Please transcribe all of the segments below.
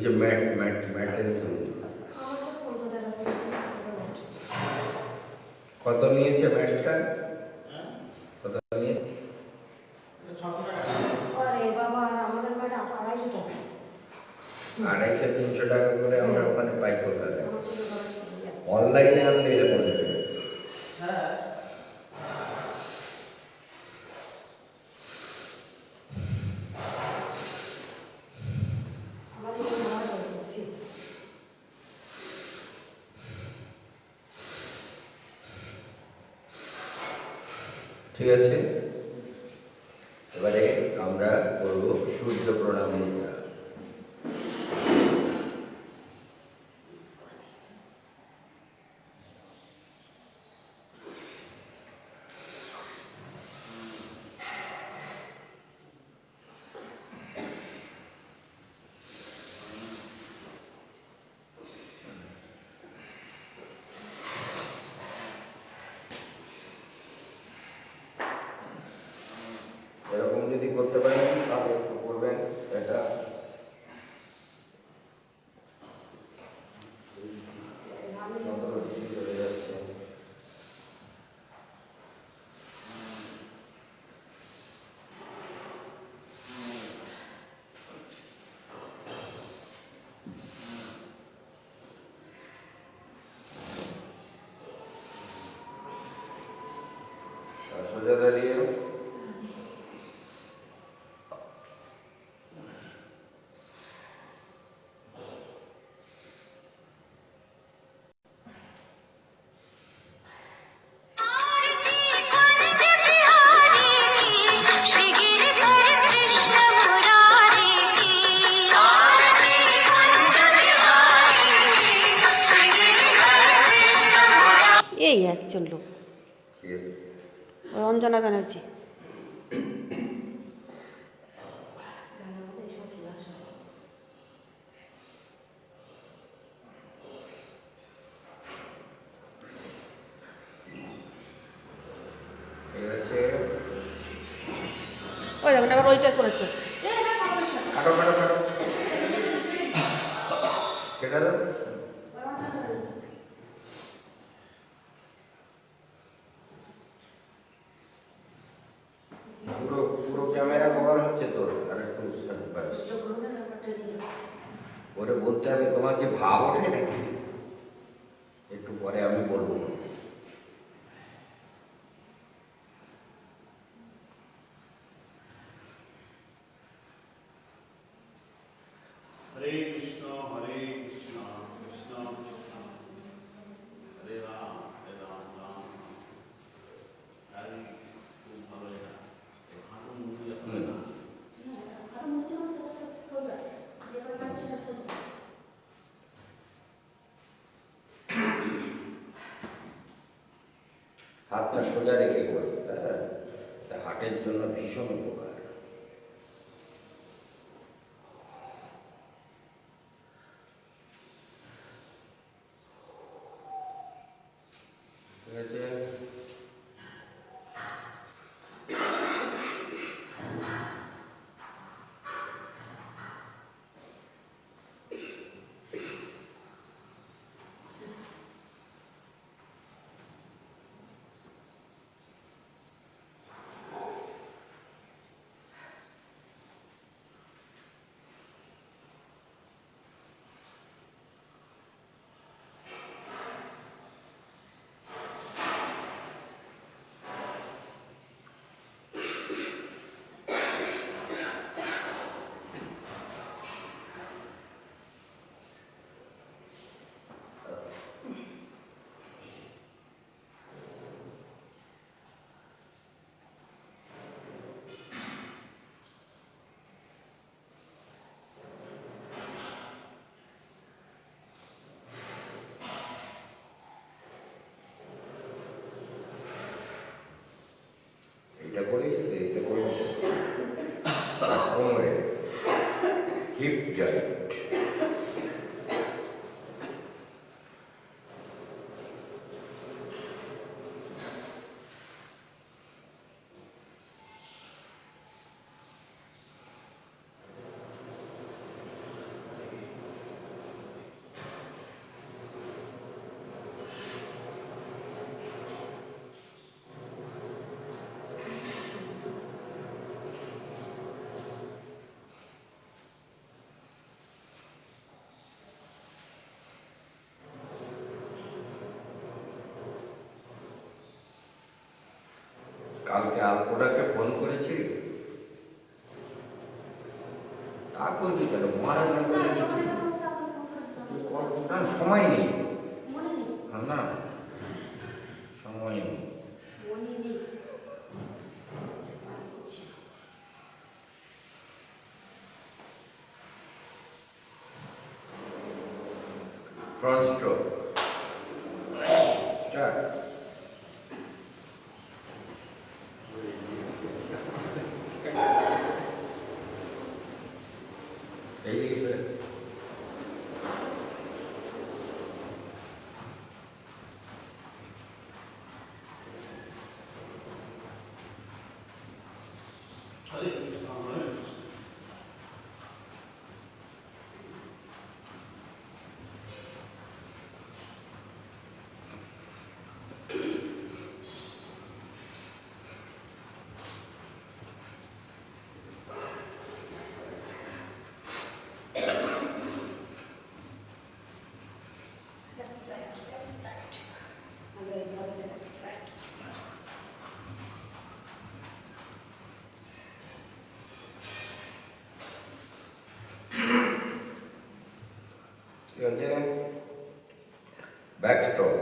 যে ম্যাটের কত নিয়েছে ম্যাটটা? কত নিয়েছে? 600 টাকা। আরে বাবা, আমাদের ম্যাট 250 টাকা। 250-300 টাকা করে আমরা ওখানে পাই কলকাতায়। অনলাইনে আনলে এরকম দেবে। হ্যাঁ আমাদের এখানে ভাড়া করে দিচ্ছি। ঠিক আছে, এবারে আমরা করব সূর্য প্রণাম মুদ্রা। এরকম যদি করতে পারেন তাহলে একটু করবেন এটা। চলে যাচ্ছে। সোজা দাঁড়িয়ে এই একজন লোক, অঞ্জনা ব্যানার্জি। ওই দেখুন আবার ওইটা করেছে। কাটো কাটো কাটো কেটে দাও। পুরো পুরো ক্যামেরা কভার হচ্ছে তোর। আর একটু ওরে বলতে হবে, তোমার কি ভাব ওঠে নাকি? একটু পরে আমি বলবো। হরে কৃষ্ণ কৃষ্ণ কৃষ্ণ হরে রাম রাম রাম হরে। খুব ভালো এটা। হাঁটু মুখে যাবে না। হাতটা সোজা রেখে করবে, হ্যাঁ, তা হার্টের জন্য ভীষণ উপকার। ঠিক আছে, এইটা করিস, এইটা করিস। কোমরে হিপ জয়েন্ট, কালকে আলপোটাকে ফোন করেছি, তা করবি কেন, মহারাজ না বলে গেছি। না সময় নেই, না সময় নেই। Front stroke. Start. এই লিখছে। ঠিক আছে, ব্যাক স্ট্রোক।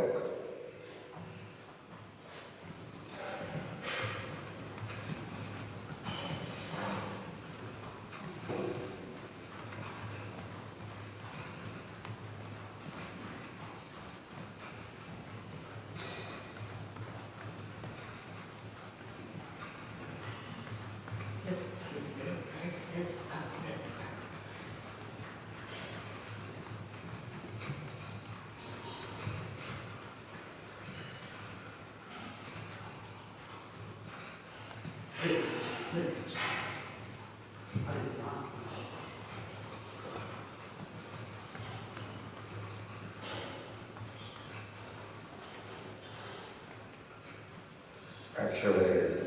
একশো হয়ে গেছে,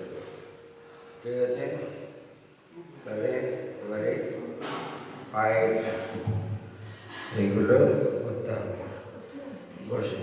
ঠিক আছে। তাহলে এবারে পায়ের এইগুলো করতে হবে, বসে।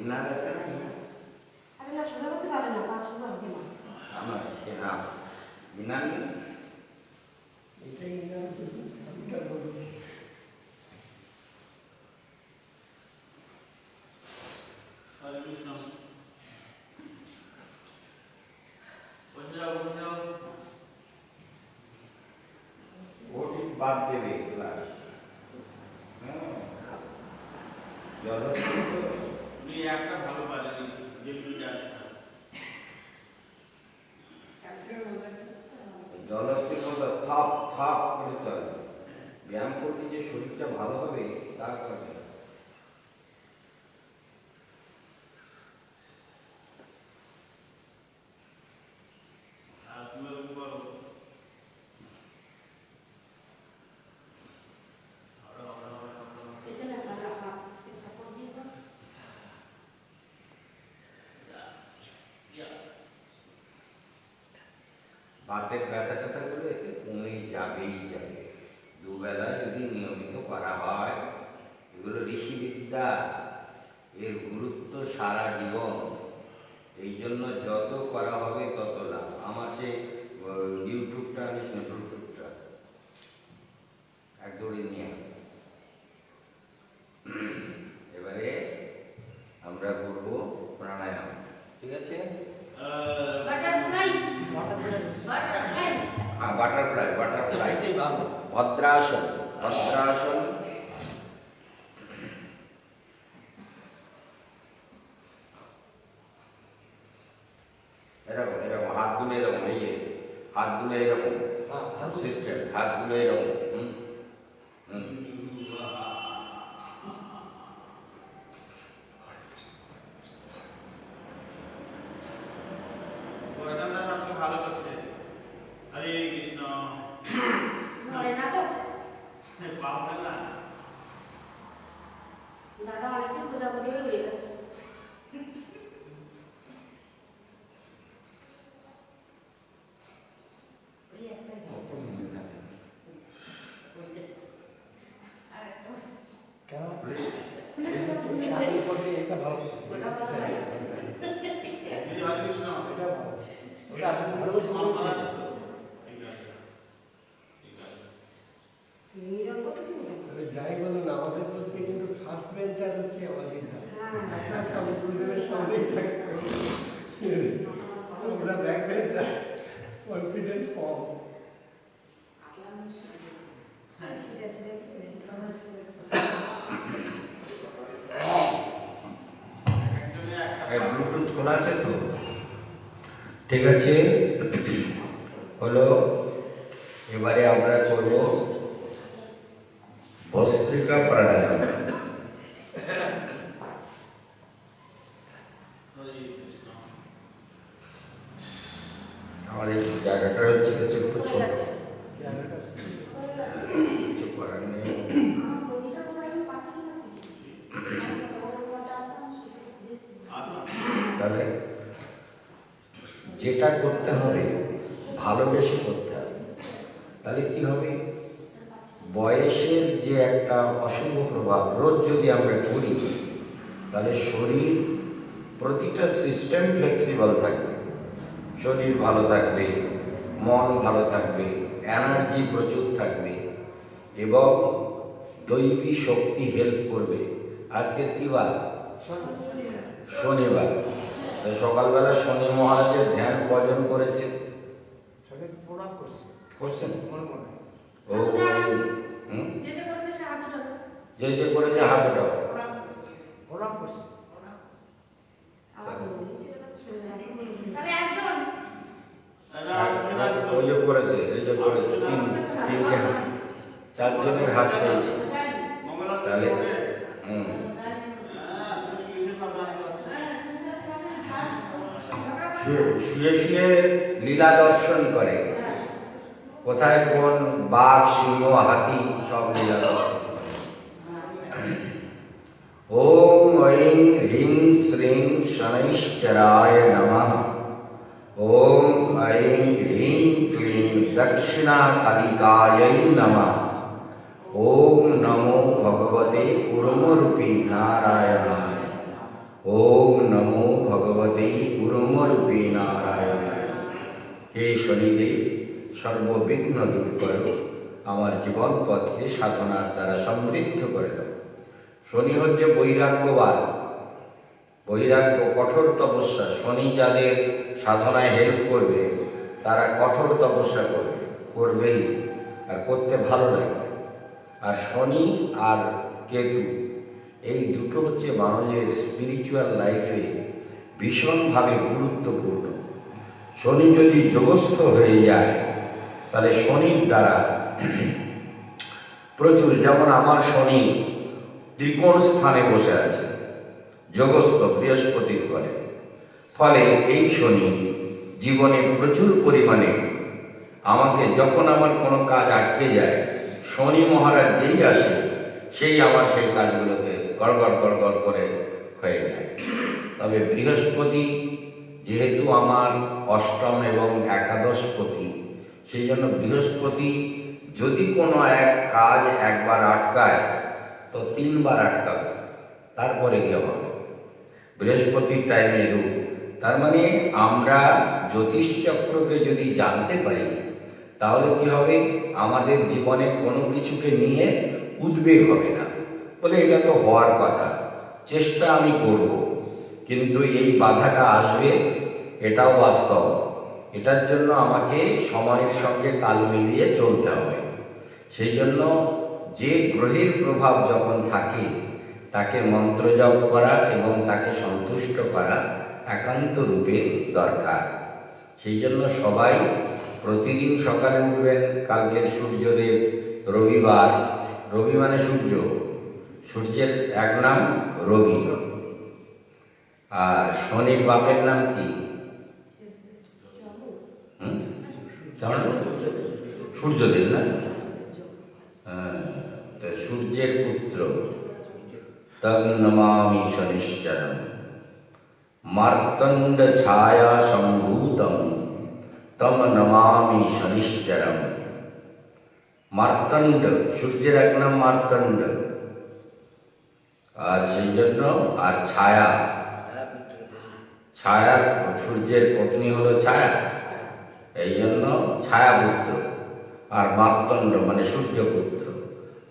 ইনার আছে না? আরে না, সোজা করতে পারে না, পা সোজা হতে না। আমার সে না ইনার নেই। হরে কৃষ্ণ। বসে যাও, বসে যাও। ওটি বাদ দেবে ক্লাস। উনি একটা ভালো পারেনি, যে দুইটা আছে। জলস্থির মতো থাপ থাপ করে চলে। ব্যায়াম করলে যে শরীরটা ভালো হবে তা করে না। আর তুমি ওরকম করো। পেছনে হাঁটা, হাত সাপোর্ট দিয়ে দাও। বাতের ব্যথা ট্যাথাগুলো এতে কমে যাবেই যাবে, দুবেলা যদি নিয়মিত করা হয়। এগুলো ঋষিবিদ্যা, এর গুরুত্ব সারা জীবন। এই জন্য যত করা হবে তত লাভ। আমার সে ইউটিউবটা আনিস না, ইউটিউবটা এক দৌড়ে নিয়ে আয়। এবারে আমরা করবো প্রাণায়াম, ঠিক আছে। বাটারফ্লাই, হ্যাঁ, বাটারফ্লাই, বাটারফ্লাই, ভদ্রাসন, ভদ্রাসন। এরকম এরকম হাতগুলো এরকম, এই যে হাতগুলো এরকম সিস্টেম, হাতগুলো এরকম। পাবনা না দাদা অনেকদিন প্রজাপতি হয়ে উড়ে গেছে। ওই একটাই ভালো। ওই যে আরেকটা কেন খুলেছে না তুমি? আমি বলি এটা ভালো ওটা ভালো না? এই রাজকৃষ্ণ এটা ভালো ওটা আপনি ভালোবেসে ভালো বলে আছে তো? ঠিক আছে ঠিক আছে নিরঙ্গ তো ছিল না। তবে যাই বলুন আমাদের বলতে কিন্তু ফার্স্ট বেঞ্চার হচ্ছে আমাদের না হ্যাঁ। স্বামী গুরুদেবের সামনেই থাকে আমরা ব্যাক বেঞ্চার কনফিডেন্স কম সেটা ছিল একজনে একটা এই ব্লুটুথ খোলা আছে তো? ঠিক আছে, হলো। এবারে আমরা করব ভস্ত্রিকা প্রাণায়াম। হরে কৃষ্ণ আমার এই জায়গাটা হচ্ছে কিছু একটু ছোট, জায়গাটা ছোট। কিছু করার নেই। তাহলে যেটা করতে হবে ভালোবেসে করতে হবে। তাহলে কি হবে, বয়সের যে একটা অশুভ প্রভাব রোজ যদি আমরা করি তাহলে শরীর প্রতিটা সিস্টেম ফ্লেক্সিবল থাকবে, শরীর ভালো থাকবে, মন ভালো থাকবে, এনার্জি প্রচুর থাকবে এবং দৈবী শক্তি হেল্প করবে। আজকে কি বার? শনিবার। তো সকালবেলা শনি মহারাজের ধ্যান ভজন করেছে, শরীর প্রণাম করছে করছেন? মনে মনে ও হুম? যে যে করেছে সে হাত উঠাবে। যে করেছে হাত ওঠাও। প্রণাম করছে আমার মনে নেই যে এটা তো শুনে না, এখন মনে নেই। তবে একজন ওই যে করেছে, এই যে করেছে, তিনটে হাত, চারজনের হাত পেয়েছে। মঙ্গলা তাহলে করে হুম, হ্যাঁ তুমি শুয়ে সব জানতে পারছো শুয়ে শুয়ে লীলা দর্শন করে, কোথায় কোন বাঘ, সিংহ, হাতি সব লীলা দর্শন। ওম ঐং হ্রিং শ্রীং শনৈশ্চরায় নমঃ। ওম ঐং হ্রিং ক্লীং দক্ষিণাকালিকাयै নমঃ। ওম নমো ভগবতে কুর্মরূপী নারায়ণায়। ওম নমো ভগবতে কুর্মরূপী নারায়ণায়। হে শনিদেব, সর্ববিঘ্ন দূর করো, আমার জীবন পথকে সাধনার দ্বারা সমৃদ্ধ করে দাও। শনি হচ্ছে বৈরাগ্যবান, বৈরাগ্য, কঠোর তপস্যা। শনি যাদের সাধনায় হেল্প করবে তারা কঠোর তপস্যা করবেই, আর করতে ভালো লাগবে। আর শনি আর কেতু এই দুটো হচ্ছে মানুষের স্পিরিচুয়াল লাইফে ভীষণভাবে গুরুত্বপূর্ণ। শনি যদি যোগস্থ হয়ে যায় তাহলে শনির দ্বারা প্রচুর, যেমন আমার শনি ত্রিকোণ স্থানে বসে আছে, যোগস্থ বৃহস্পতির ঘরে, ফলে এই শনি জীবনে প্রচুর পরিমাণে আমাকে, যখন আমার কোনো কাজ আটকে যায়, শনি মহারাজ যেই আসে সেই আমার সেই কাজগুলোকে গড়গড় করে হয়ে যায়। তবে বৃহস্পতি যেহেতু আমার অষ্টম এবং একাদশপতি, সেই জন্য বৃহস্পতি যদি কোনো এক কাজ একবার আটকায় তো 3 বার আটকাবে, তারপরে গিয়ে হবে। বৃহস্পতির টাইমে রূপ, তার মানে আমরা জ্যোতিষচক্রকে যদি জানতে পারি তাহলে কি হবে, আমাদের জীবনে কোনো কিছুকে নিয়ে উদ্বেগ হবে না। বলে এটা তো হওয়ার কথা, চেষ্টা আমি করব, কিন্তু এই বাধাটা আসবে, এটাও বাস্তব। এটার জন্য আমাকে সময়ের সঙ্গে তাল মিলিয়ে চলতে হবে। সেই জন্য যে গ্রহের প্রভাব যখন থাকে তাকে মন্ত্রজপ করা এবং তাকে সন্তুষ্ট করা একান্ত রূপে দরকার। সেই জন্য সবাই প্রতিদিন সকালে উঠবেন। কালকের সূর্যদেব রবিবার, রবি মানে সূর্য, সূর্যের এক নাম রবি। আর শনির বাপের নাম কি? সূর্যদেব না? হ্যাঁ, সূর্যের পুত্র, তং নমামি শনিশ্চরম, মার্তণ্ড ছায়া সম্ভূতম, তম নমামি শনিশ্চরম। মার্তণ্ড, সূর্যের এক নাম মার্তণ্ড, আর সেই জন্য আর ছায়া, ছায়া সূর্যের পত্নী হলো ছায়া, এই জন্য ছায়াপুত্র, আর মার্তণ্ড মানে সূর্যপুত্র,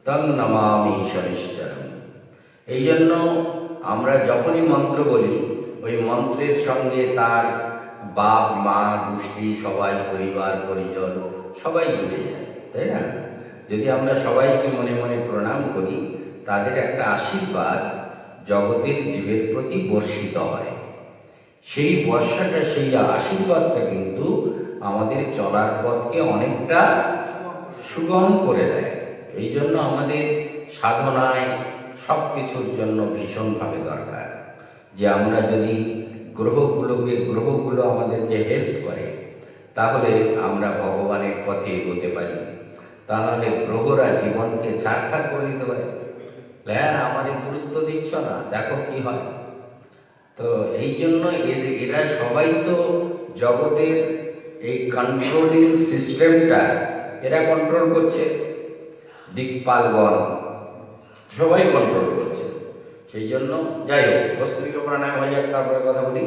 তং নমামি শনিশ্চরম। এই জন্য আমরা যখনই মন্ত্র বলি, ওই মন্ত্রের সঙ্গে তার বাপ মা গোষ্ঠী সবাই, পরিবার পরিজন সবাই জুড়ে যায়, তাই না? যদি আমরা সবাইকে মনে মনে প্রণাম করি, তাদের একটা আশীর্বাদ জগতের জীবের প্রতি বর্ষিত হয়। সেই বর্ষাটা, সেই আশীর্বাদটা কিন্তু আমাদের চলার পথকে অনেকটা সুগম করে দেয়। এই জন্য আমাদের সাধনায় সব কিছুর জন্য ভীষণভাবে দরকার যে আমরা যদি গ্রহগুলো আমাদেরকে হেল্প করে, তাহলে আমরা ভগবানের পথে এগোতে পারি। তা নাহলে গ্রহরা জীবনকে ছাড়খাড় করে দিতে পারে। হ্যাঁ, আমাদের গুরুত্ব দিচ্ছ না, দেখো কি হয়। তো এই জন্য এরা সবাই তো জগতের এই কন্ট্রোলিং সিস্টেমটা এরা কন্ট্রোল করছে, দিকপালগণ সবাই কন্ট্রোল করছে। সেই জন্য যাই হোক, ভস্ত্রিকা প্রাণায়াম হয়ে যাক, তারপরে কথা বলি।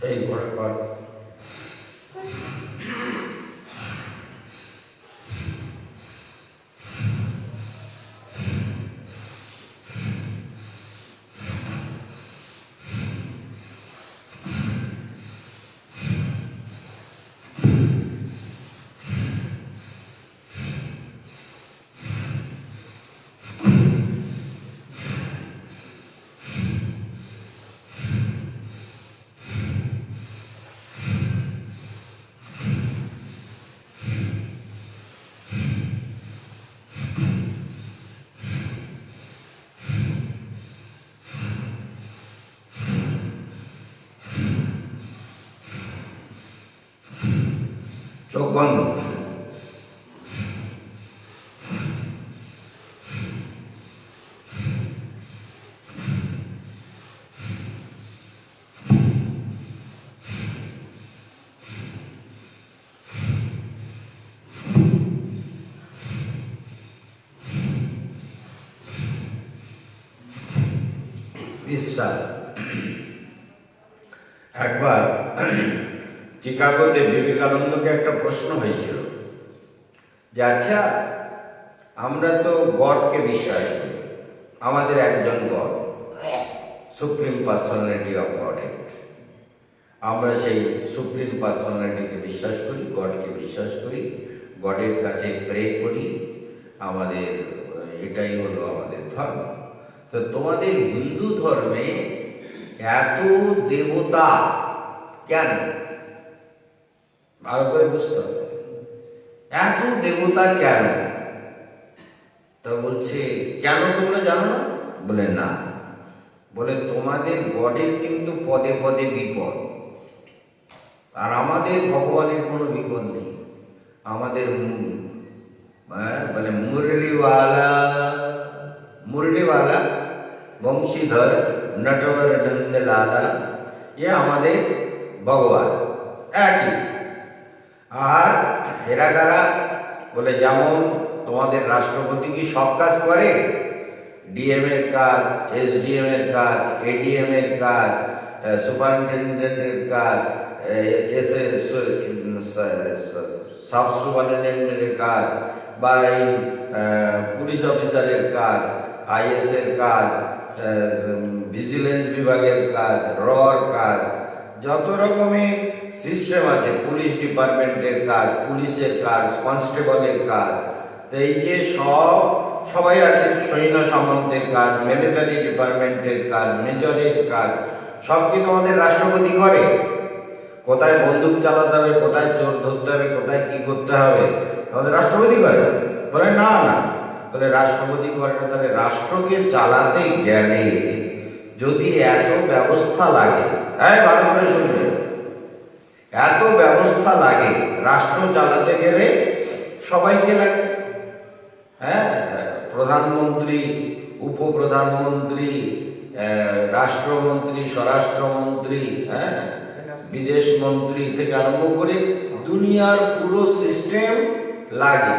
এই ঘরের পর চোখ বন্ধ। বিশ্রাম। একবার চিকাগোতে বিবেকানন্দকে একটা প্রশ্ন হয়েছিল যে আচ্ছা, আমরা তো গডকে বিশ্বাস করি, আমাদের একজন গড, সুপ্রিম পার্সোনালিটি অফ গডেড, আমরা সেই সুপ্রিম পার্সোনালিটিকে বিশ্বাস করি, গডকে বিশ্বাস করি। গডের কাছে প্রে করি, আমাদের এটাই হলো আমাদের ধর্ম। তো তোমাদের হিন্দু ধর্মে এত দেবতা কেন, ভালো করে বুঝতে হবে, এত দেবতা কেন? তা বলছে কেন তোমরা জানো না? বলে না, বলে তোমাদের গডের কিন্তু পদে পদে বিপদ, আর আমাদের ভগবানের কোনো বিপদ নেই। আমাদের বলে মুরলিওয়ালা বংশীধর নটবর নন্দলালা, এ আমাদের ভগবান একই। আর এরা কারা? বলে যেমন তোমাদের রাষ্ট্রপতি কি সব কাজ করে? ডিএম এর কাজ, এসডিএম এর কাজ, এডিএম এর কাজ, সুপারিনটেন্ডেন্টের কাজ, সাব সুপারিনটেন্ডেন্টের কাজ, বা এই পুলিশ অফিসারের কাজ, আইএস এর কাজ, ভিজিলেন্স বিভাগের কাজ, রর কাজ, যত রকমের সিস্টেম আছে, পুলিশ ডিপার্টমেন্টের কাজ, পুলিশের কাজ, কনস্টেবলের কাজ, তো এই যে সবাই আছে, সৈন্য সামন্তের কাজ, মিলিটারি ডিপার্টমেন্টের কাজ, মেজরের কাজ, সব কি তোমাদের রাষ্ট্রপতি করে? কোথায় বন্দুক চালাতে হবে, কোথায় চোর ধরতে হবে, কোথায় কি করতে হবে, আমাদের রাষ্ট্রপতি করে? বলে না না, বলে রাষ্ট্রপতি করে না। তাহলে রাষ্ট্রকে চালাতে গেলে যদি এত ব্যবস্থা লাগে, হ্যাঁ ভালো করে শুনবে, এত ব্যবস্থা লাগে রাষ্ট্র চালাতে গেলে সবাইকে লাগে। হ্যাঁ, প্রধানমন্ত্রী, উপপ্রধানমন্ত্রী, রাষ্ট্রমন্ত্রী, স্বরাষ্ট্রমন্ত্রী, হ্যাঁ, বিদেশ মন্ত্রী থেকে আরম্ভ করে দুনিয়ার পুরো সিস্টেম লাগে।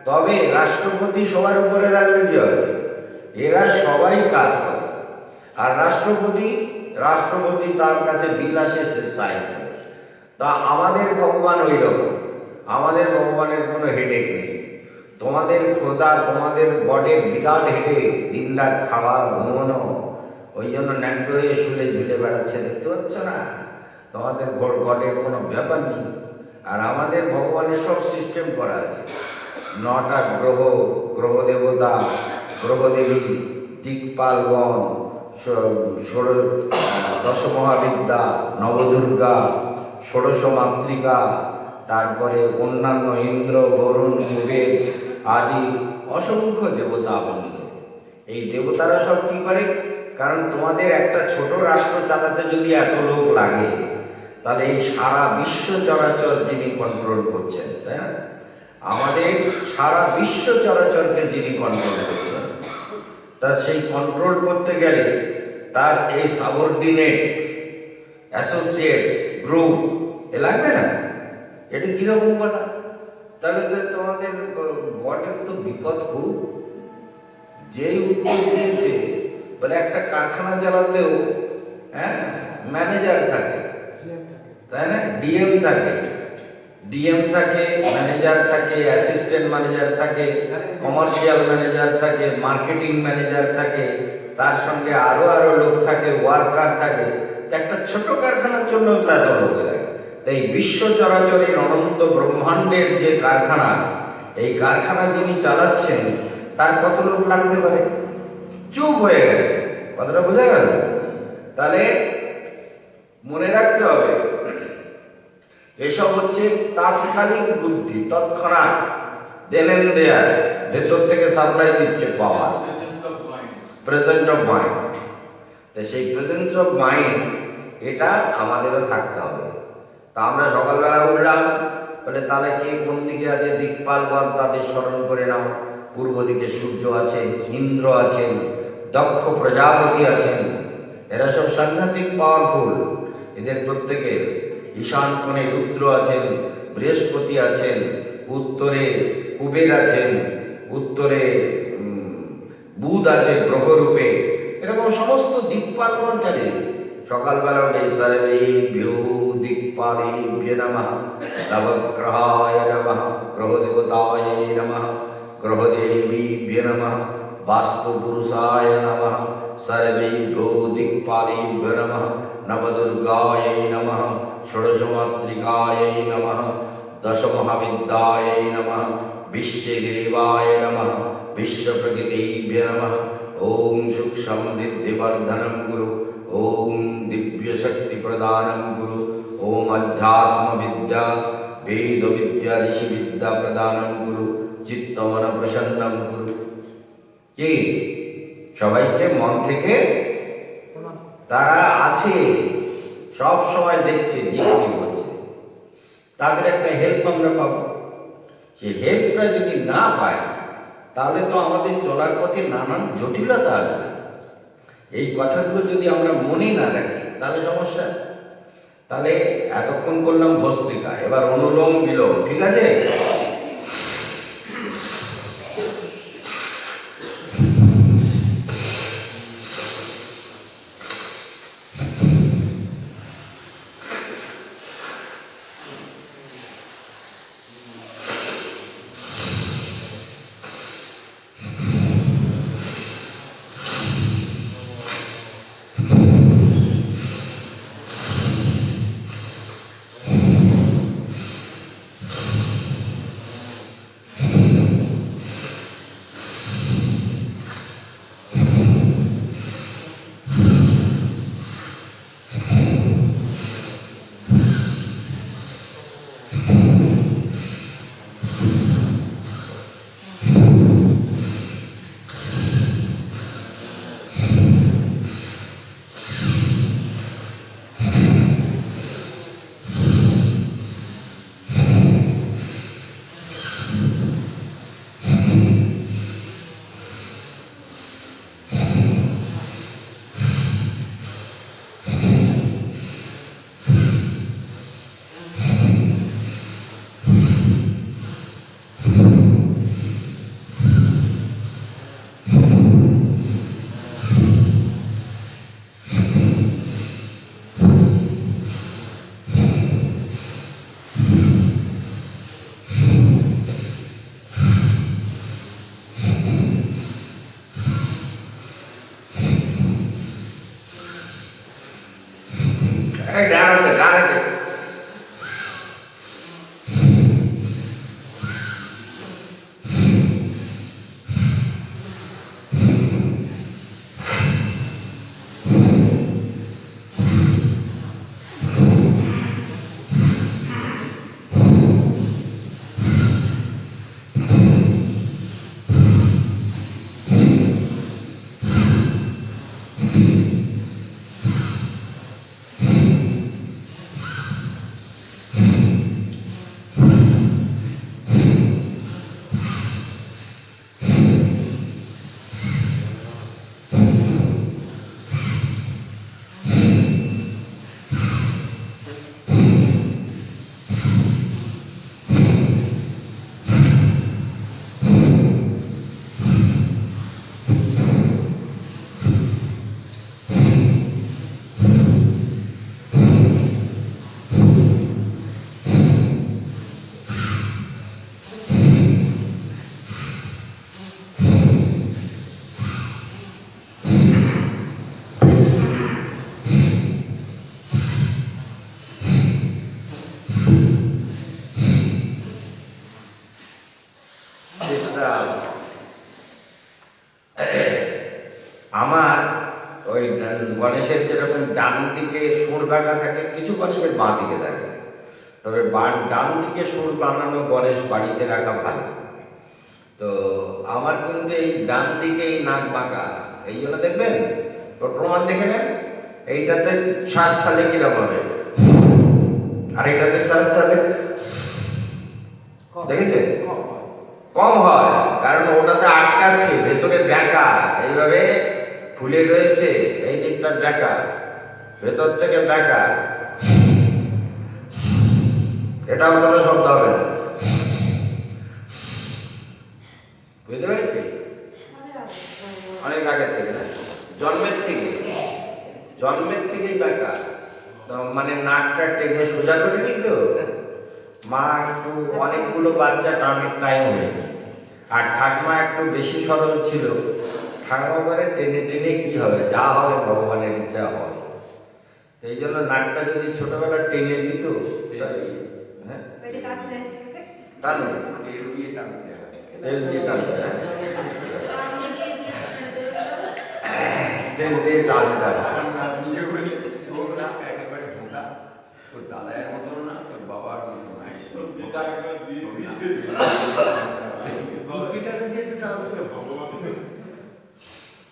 তবে রাষ্ট্রপতি সবার উপরে রাখলে কি হবে? এরা সবাই কাজ করে। আর রাষ্ট্রপতি তার কাছে বিল আসে, সে সাইন করে। তা আমাদের ভগবান ওই রকম, আমাদের ভগবানের কোনো হেডেক নেই। তোমাদের খোদা, তোমাদের গডের বিরাট হেডেক, দিন রাত খাওয়া ঘুমানো, ওই জন্য ন্যাংট হয়ে শুলে ঝুলে বেড়াচ্ছে, দেখতে পাচ্ছ না? তোমাদের গডের কোনো ব্যাপার নেই। আর আমাদের ভগবানের সব সিস্টেম করা আছে, 9টা গ্রহ দেবতা, গ্রহদেবী, দিকপালগণ, 10 মহাবিদ্যা, নবদুর্গা, 16 মাতৃকা, তারপরে অন্যান্য ইন্দ্র, বরুণ, কুবের আদি অসংখ্য দেবতা বলিত। এই দেবতারা সব কি করে? কারণ তোমাদের একটা ছোট রাষ্ট্র চালাতে যদি এত লোক লাগে, তাহলে এই সারা বিশ্ব চরাচর যিনি কন্ট্রোল করছেন, তাই না? আমাদের সারা বিশ্ব চরাচরকে যিনি কন্ট্রোল করছেন, তা সেই কন্ট্রোল করতে গেলে তার এই সাবঅর্ডিনেট, অ্যাসোসিয়েটস, গ্রুপ এ লাগবে না? এটা কিরকম কথা? তাহলে তো তোমাদের গডের তো বিপদ খুব। যেই উত্তর দিয়েছে, বলে একটা কারখানা চালাতেও হ্যাঁ ম্যানেজার থাকে, তাই না? ডিএম থাকে, ম্যানেজার থাকে, অ্যাসিস্ট্যান্ট ম্যানেজার থাকে, কমার্শিয়াল ম্যানেজার থাকে, মার্কেটিং ম্যানেজার থাকে, তার সঙ্গে আরো লোক থাকে, ওয়ার্কার থাকে। একটা ছোট কারখানার জন্য তো এত লোক লাগে। তাই বিশ্ব চরাচরের অনন্ত ব্রহ্মাণ্ডের যে কারখানা, এই কারখানা যিনি চালাচ্ছেন তার কত লোক লাগতে পারে? চুপ হয়ে গেল, কথাটা বোঝা গেল? তাহলে মনে রাখতে হবে, এসব হচ্ছে তাৎক্ষণিক বুদ্ধি, তৎক্ষণাৎ দেনেন দেয়ার, ভেতর থেকে সাপ্লাই দিচ্ছে পাওয়ার, প্রেজেন্ট অফ মাইন্ড। তো সেই প্রেজেন্স অফ মাইন্ড এটা আমাদেরও থাকতে হবে। তা আমরা সকালবেলা উঠলাম, বলে তাহলে কে কোন দিকে আছে, দিকপালগণ তাদের স্মরণ করে নাও। পূর্ব দিকে সূর্য আছেন, ইন্দ্র আছেন, দক্ষ প্রজাপতি আছেন, এরা সব সাংঘাতিক পাওয়ারফুল। এদের প্রত্যেকের ঈশান কোণে রুদ্র আছেন, বৃহস্পতি আছেন, উত্তরে কুবের আছেন, উত্তরে বুধ আছে গ্রহরূপে। এরকম সমস্ত দিকপালগণ জানে। সকালবেলা উঠে সর্বেভ্যো দিকপালেভ্যো নমঃ, নবগ্রহায় নমঃ, গ্রহদেবতায় নমঃ, গ্রহদেবীভ্যো নমঃ, বাস্তুপুরুষায় নমঃ, সর্বেভ্যো দিকপালেভ্যো নমঃ, নবদুর্গায় নমঃ, ষোড়শমাতৃকায় নমঃ, दशमहाविद्यायै नमः विश्वदेवाय नमः विश्वप्रकृतिभ्यो नमः ॐ सुखसमृद्धिवर्धनं कुरु ॐ दिव्यशक्तिप्रदानं कुरु ॐ अध्यात्मविद्या वेदविद्या ऋषिविद्या प्रदानं कुरु चित्तमन प्रसन्नं कुरु। কি সবাইকে মন থেকে তারা আছে সব সময় দেখছে যে কি বলছে, তাদের একটা হেল্প আমরা পাবো। সেই হেল্পটা যদি না পাই তাহলে তো আমাদের চলার পথে নানান জটিলতা আসবে। এই কথাগুলো যদি আমরা মনে না রাখি তাহলে সমস্যা। তাহলে এতক্ষণ করলাম ভস্ত্রিকা, এবার অনুলোম বিলোম, ঠিক আছে? আমার ওই গণেশের যেরকম ডান দিকে সুর বাঁকা থাকে, কিছু গণেশের বাঁ দিকে থাকে, তবে ডান দিকে সুর বানানো গণেশ বাড়িতে রাখা ভালো। তো আমার কিন্তু এই ডান দিকে এই নাক বাঁকা, এই জন্য দেখবেন ওর প্রমাণ দেখে নেন। এইটাতে শ্বাস ছাড়লে কিরকম হবে, আর এইটাতে শ্বাস ছাড়লে দেখেছেন কম হয়, কারণ ওটাতে আটকাচ্ছে, ভেতরে ব্যাকা এইভাবে ফুলে রয়েছে, এই দিকটা ব্যাকা, ভেতর থেকে ব্যাকা, এটাও কোনো শব্দ হবে না, বুঝতে পেরেছি? অনেক আগের থেকে না, জন্মের থেকেই ব্যাকা। তো মানে নাকটা টেনে সোজা করে নিত মা, একটু অনেকগুলো বাচ্চা টানের টাইম হয়ে, আর ঠাকমা একটু বেশি সরল ছিল, ঠাকমা করে টেনে টেনে কি হবে, যা হবে ভগবানের ইচ্ছা হয়। এই জন্য নাকটা যদি ছোটবেলা টেনে দিত, হ্যাঁ টানছে। টানো, তেল দিয়ে টানতে হয়। তেল দিয়ে টানতে হয়। আপনি দিয়ে দিয়ে ছেড়ে দেবেন তো? তেল দিয়ে টানতে হয়। তখন না দিয়ে বলি, তোর না একেবারে বোকা, তোর দাদার মতো না, তোর বাবার মতো না, বোকা, তোর না। বুদ্ধিটা যদি একটু টানতে হবে।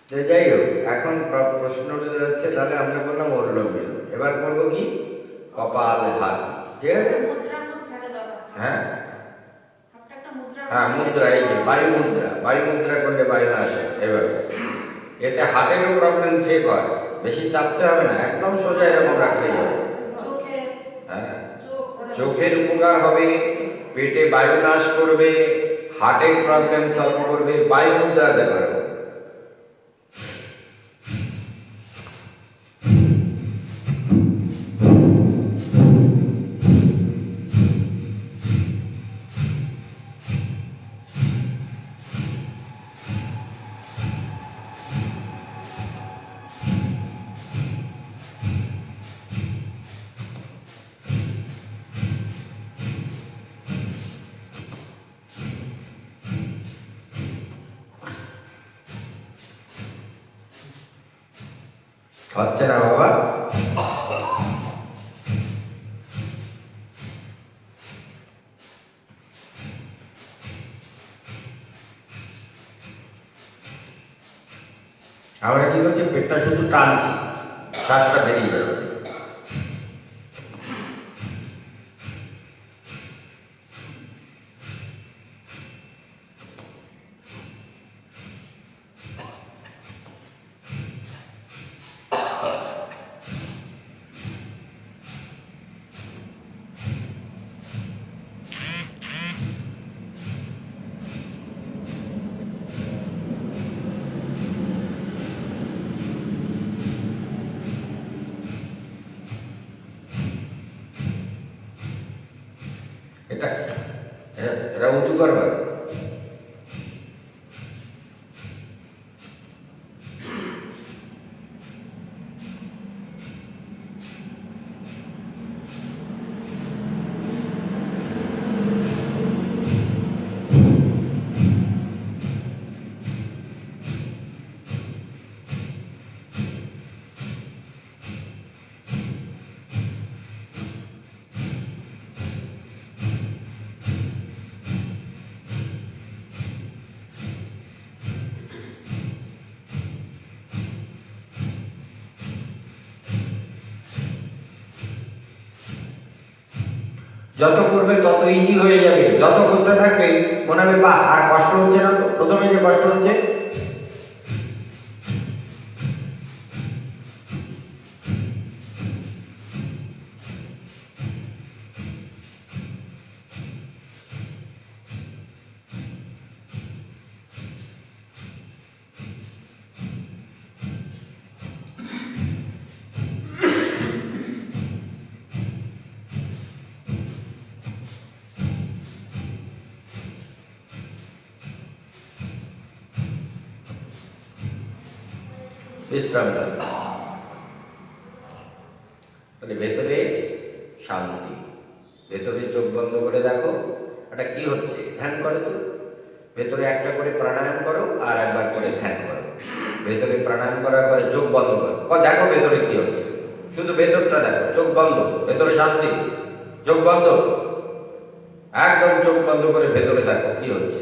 যে যাই হোক, এখন প্রশ্ন উঠে যাচ্ছে, তাহলে আমরা বললাম অরলম্বিল। এবার করবো কি? কপাল ভাত, ঠিক আছে? মুদ্রার মধ্যে থাকে দরকার। হ্যাঁ একটা একটা মুদ্রা। হ্যাঁ, মুদ্রা, এই যে বায়ু মুদ্রা, বায়ু মুদ্রা করলে বায়ু না আসে এভাবে। এতে হার্টেরও প্রবলেম চেক হয়, বেশি চাপতে হবে না, একদম সোজা এরকম রাখলেই হবে। চোখে হ্যাঁ, চোখ চোখের উপকার হবে, পেটে বায়ু নাশ করবে, হার্টের প্রবলেম সলভ করবে, বায়ু মুদ্রাতে করবে। হচ্ছে না বাবা? আমরা কি করছি, পেটটা শুধু টানছি, শ্বাসটা বেরিয়ে যাচ্ছে। এটা এটা উঁচু করবা। যত করবে তত ইজি হয়ে যাবে, যত করতে থাকবে মনে হবে বাহ, আর কষ্ট হচ্ছে না। তো প্রথমে যে কষ্ট হচ্ছে, বিশ্রাম দাও। তাহলে ভেতরে শান্তি, ভেতরে চোখ বন্ধ করে দেখো, এটা কি হচ্ছে, ধ্যান করো তো। ভেতরে একটা করে প্রাণায়াম করো, আর একবার করে ধ্যান করো। ভেতরে প্রাণায়াম করার পরে চোখ বন্ধ করো, দেখো ভেতরে কি হচ্ছে, শুধু ভেতরটা দেখো, চোখ বন্ধ, ভেতরে শান্তি, চোখ বন্ধ, একদম চোখ বন্ধ করে ভেতরে দেখো কি হচ্ছে।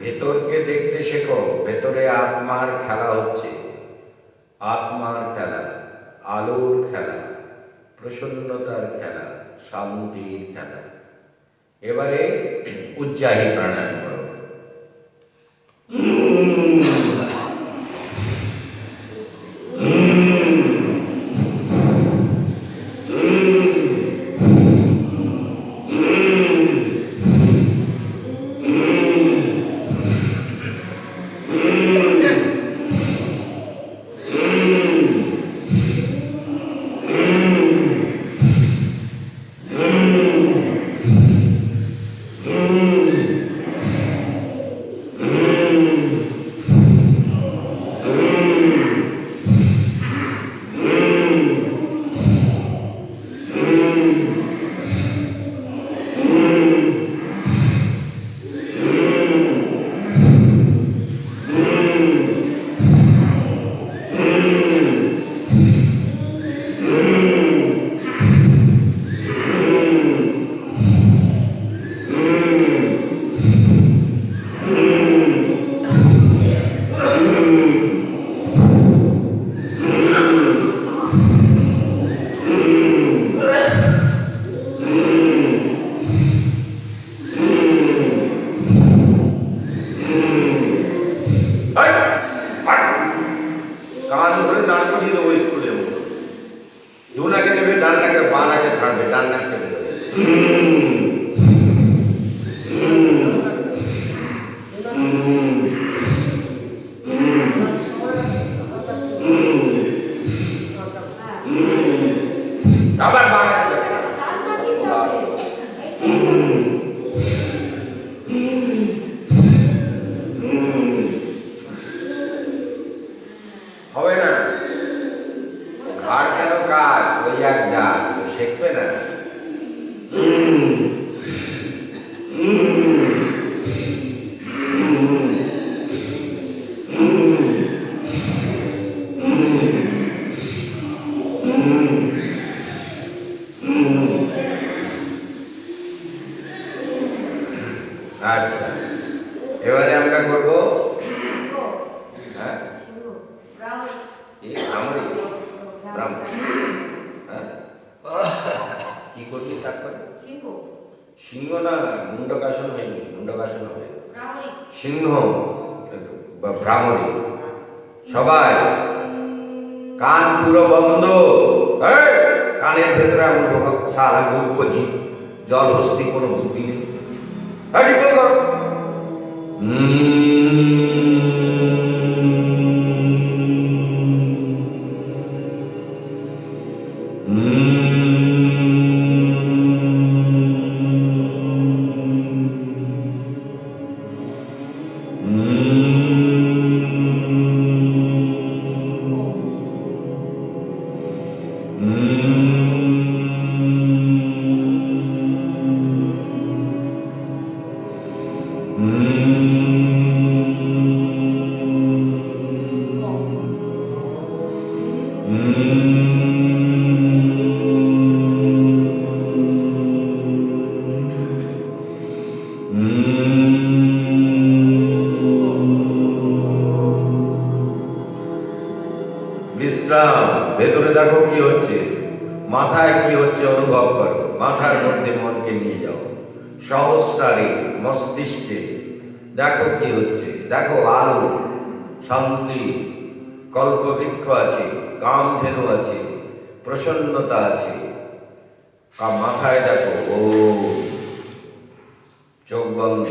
ভেতরকে দেখতে শেখো, ভেতরে আত্মার খেলা হচ্ছে, আত্মার খেলা, আলোর খেলা, প্রসন্নতার খেলা, শান্তির খেলা। এবারে উজ্জায়ী প্রাণায়াম করো। কান ধরে দাঁড় করিয়ে দেবো স্কুলের মতো। দুনাকে নেবে, ডান্নাকে বানাকে ছাড়বে, ডান্নাকে চেপে দেবে। আবার বানাকে দেবে। হবে না, আর কেন কাজ ওই এক যা শিখবে না। আচ্ছা, এবারে আমরা করবো হ্যাঁ ভ্রামরী। কি করবি তারপরে? সিংহ না, মুন্ডকাসন হয়নি, মুন্ডকাসন হবে সিংহ বা ভ্রামরী। সবাই কান পুরো বন্ধ। কানের ভেতরে এমন ঢোকা, সারা মূর্খ জীব, জল হস্তি, কোনো বুদ্ধি নেই। ঠিক করে করো। বিশ্রাম। ভেতরে দেখো কি হচ্ছে, মাথায় কি হচ্ছে অনুভব করো। মাথার মধ্যে মনকে নিয়ে যাও, সহস্রারে মস্তিষ্কে দেখো কি হচ্ছে। দেখো আলো, শান্তি, কল্পবৃক্ষ আছে, কামধেনু আছে, প্রসন্নতা আছে। মাথায় দেখো ও, চোখ বন্ধ।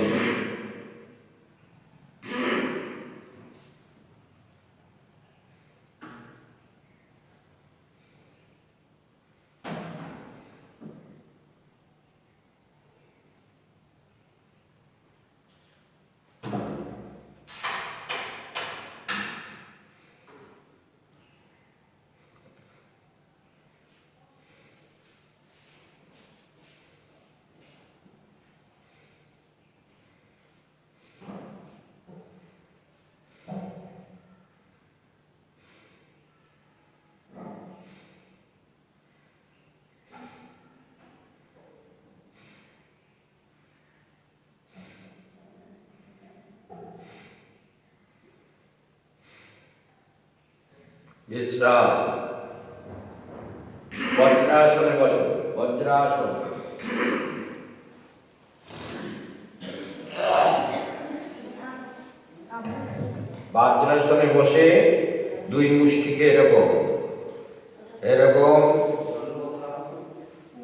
বিশ্রাম। বজ্রাসনে বসো, বজ্রাসন। বজ্রাসনে বসে দুই মুষ্টিকে এরকম এরকম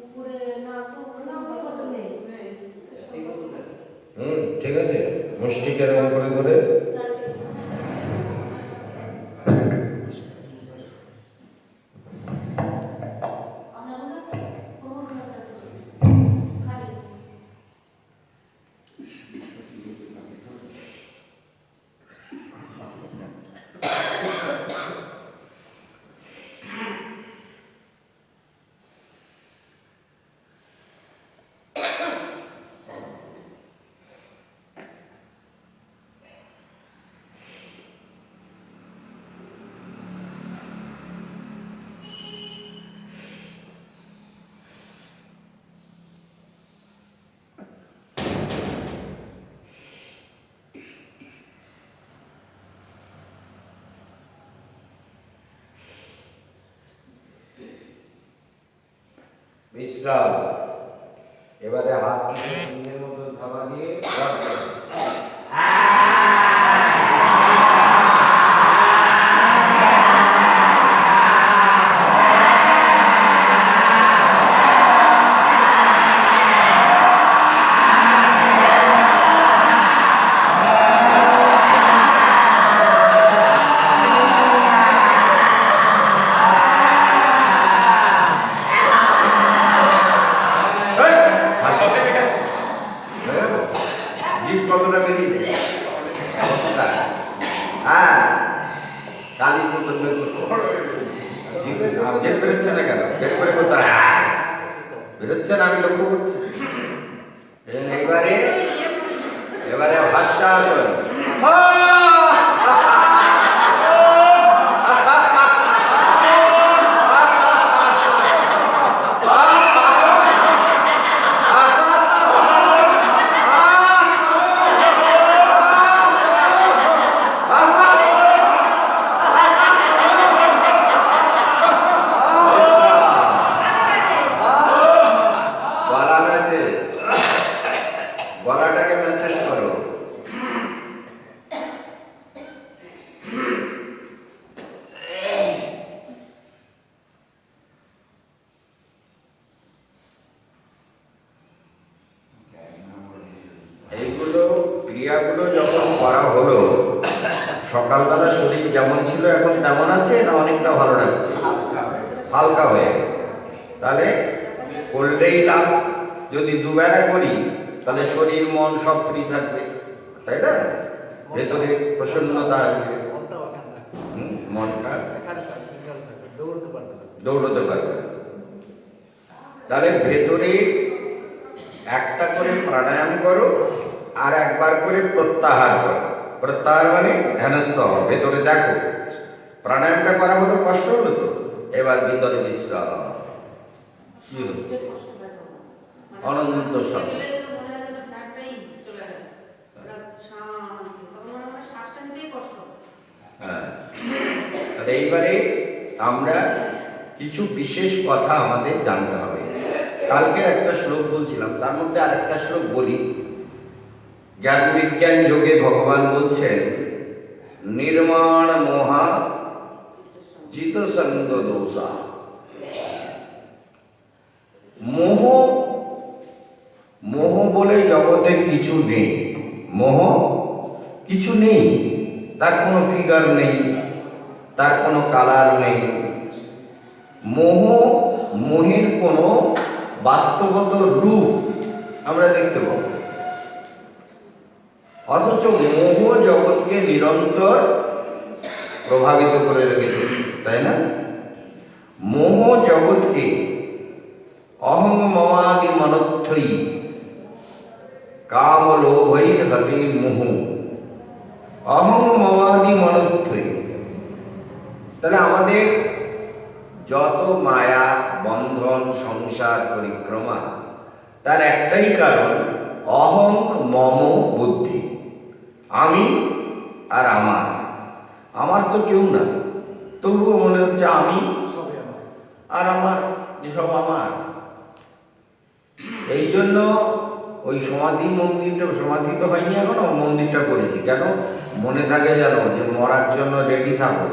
উপরে না তো না, উপরে বোতল নেই। নেই। ঠিক আছে, মুষ্টিকে এরকম করে ধরে আমরা বলে কোমর একটা খালি বিশ্রাম। এবারে হাত সিংহের মতো থাবা দিয়ে রস করো। জিভ কতটা বেরিয়েছে? কতটা? হ্যাঁ, কালির মতন বের করো। জিভ বেরোচ্ছে না কেন? বের করে করতে হয়। বেরোচ্ছে না, আমি লক্ষ্য করছি। এবারে এবারে হাস্যাসন। গলা মেসেজ, গলাটাকে মেসেজ করো। এইগুলো ক্রিয়াগুলো যখন করা হলো, সকালবেলা শরীর যেমন ছিল এখন তেমন আছে না অনেকটা ভালো লাগছে? হালকা হয়ে গেছে। তাহলে করলেই লাভ। যদি দুবেলা করি তাহলে শরীর মন সব ফ্রি থাকবে, তাই না? ভেতরে প্রসন্নতা আসবে, মনটা দৌড়তে পারবে। তাহলে ভেতরে একটা করে প্রাণায়াম করো আর একবার করে প্রত্যাহার করো। প্রত্যাহার মানে ধ্যানস্থ হও, ভেতরে দেখো। প্রাণায়ামটা করা হলো, কষ্ট হলো তো, এবার ভিতরে বিশ্রাম। কি হচ্ছে? অনন্ত শান্তি। গেলে তো মনে হয় যেন ফ্যাটটাই চলে গেল। ওটা শান্তি। তখন মনে হয় শ্বাসটা নিতেই কষ্ট। হ্যাঁ, তাহলে এইবারে আমরা কিছু বিশেষ কথা আমাদের জানতে হবে। কালকের একটা শ্লোক বলছিলাম, তার মধ্যে আরেকটা শ্লোক বলি। জ্ঞান বিজ্ঞান যোগে ভগবান বলছেন, নির্মাণ মোহা জিত সঙ্গ দোষা। মোহ, মোহ বলে জগতে কিছু নেই। মোহ কিছু নেই, তার কোনো ফিগার নেই, তার কোনো কালার নেই। মোহ, মোহের কোনো বাস্তবত রূপ আমরা দেখতে পাবো। অথচ মোহ জগৎকে নিরন্তর প্রভাবিত করে রেখেছে, তাই না? মোহ জগৎকে অহং মমাদি মনত্থই কাম লোভৈর হতে মোহ। অহং মমাদি মনত্থই। তাহলে আমাদের যত মায়া বন্ধন সংসার পরিক্রমা, তার একটাই কারণ অহং মম বুদ্ধি। আমি আর আমার, আমার তো কেউ না। তবুও মনে হচ্ছে আমি সবই আমার। আর আমার, এসব আমার। এই জন্য ওই সমাধি মন্দিরটা, সমাধি তো হয়নি এখনো, মন্দিরটা করেছি কেন, মনে থাকে যেন যে মরার জন্য রেডি থাকো।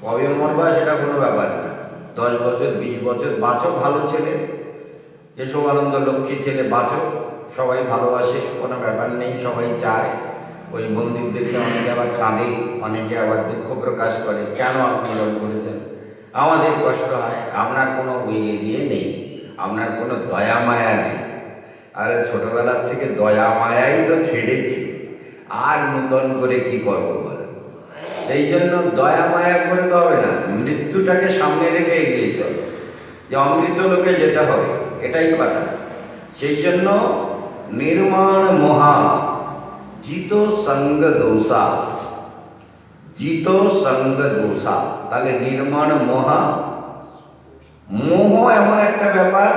কবে মরবা সেটা কোনো ব্যাপার না, 10 বছর 20 বছর বাঁচো, ভালো ছেলে, যে শোভানন্দ লক্ষ্মী ছেলে, বাঁচো, সবাই ভালোবাসে, কোনো ব্যাপার নেই, সবাই চায়। ওই মন্দির দেখলে অনেকে আবার কাঁদে, অনেকে আবার দুঃখ প্রকাশ করে, কেন আপনি এরকম করেছেন। আমাদের কষ্ট হয়, আপনার কোনো ইয়ে নেই, আপনার কোনো দয়া মায়া নেই। আরে ছোটবেলার থেকে দয়া মায়াই তো ছেড়েছি, আর নূতন করে কি করবো বলে। সেই জন্য দয়া মায়া করে তো হবে না, মৃত্যুটাকে সামনে রেখে এগিয়ে চলো, যে অমৃত লোকে যেতে হবে, এটাই কথা। সেই জন্য নির্মাণ মহা জিত সঙ্গ দোষা, জিত সঙ্গ দোষা। তাহলে নির্মাণ মহা, মোহ এমন একটা ব্যাপার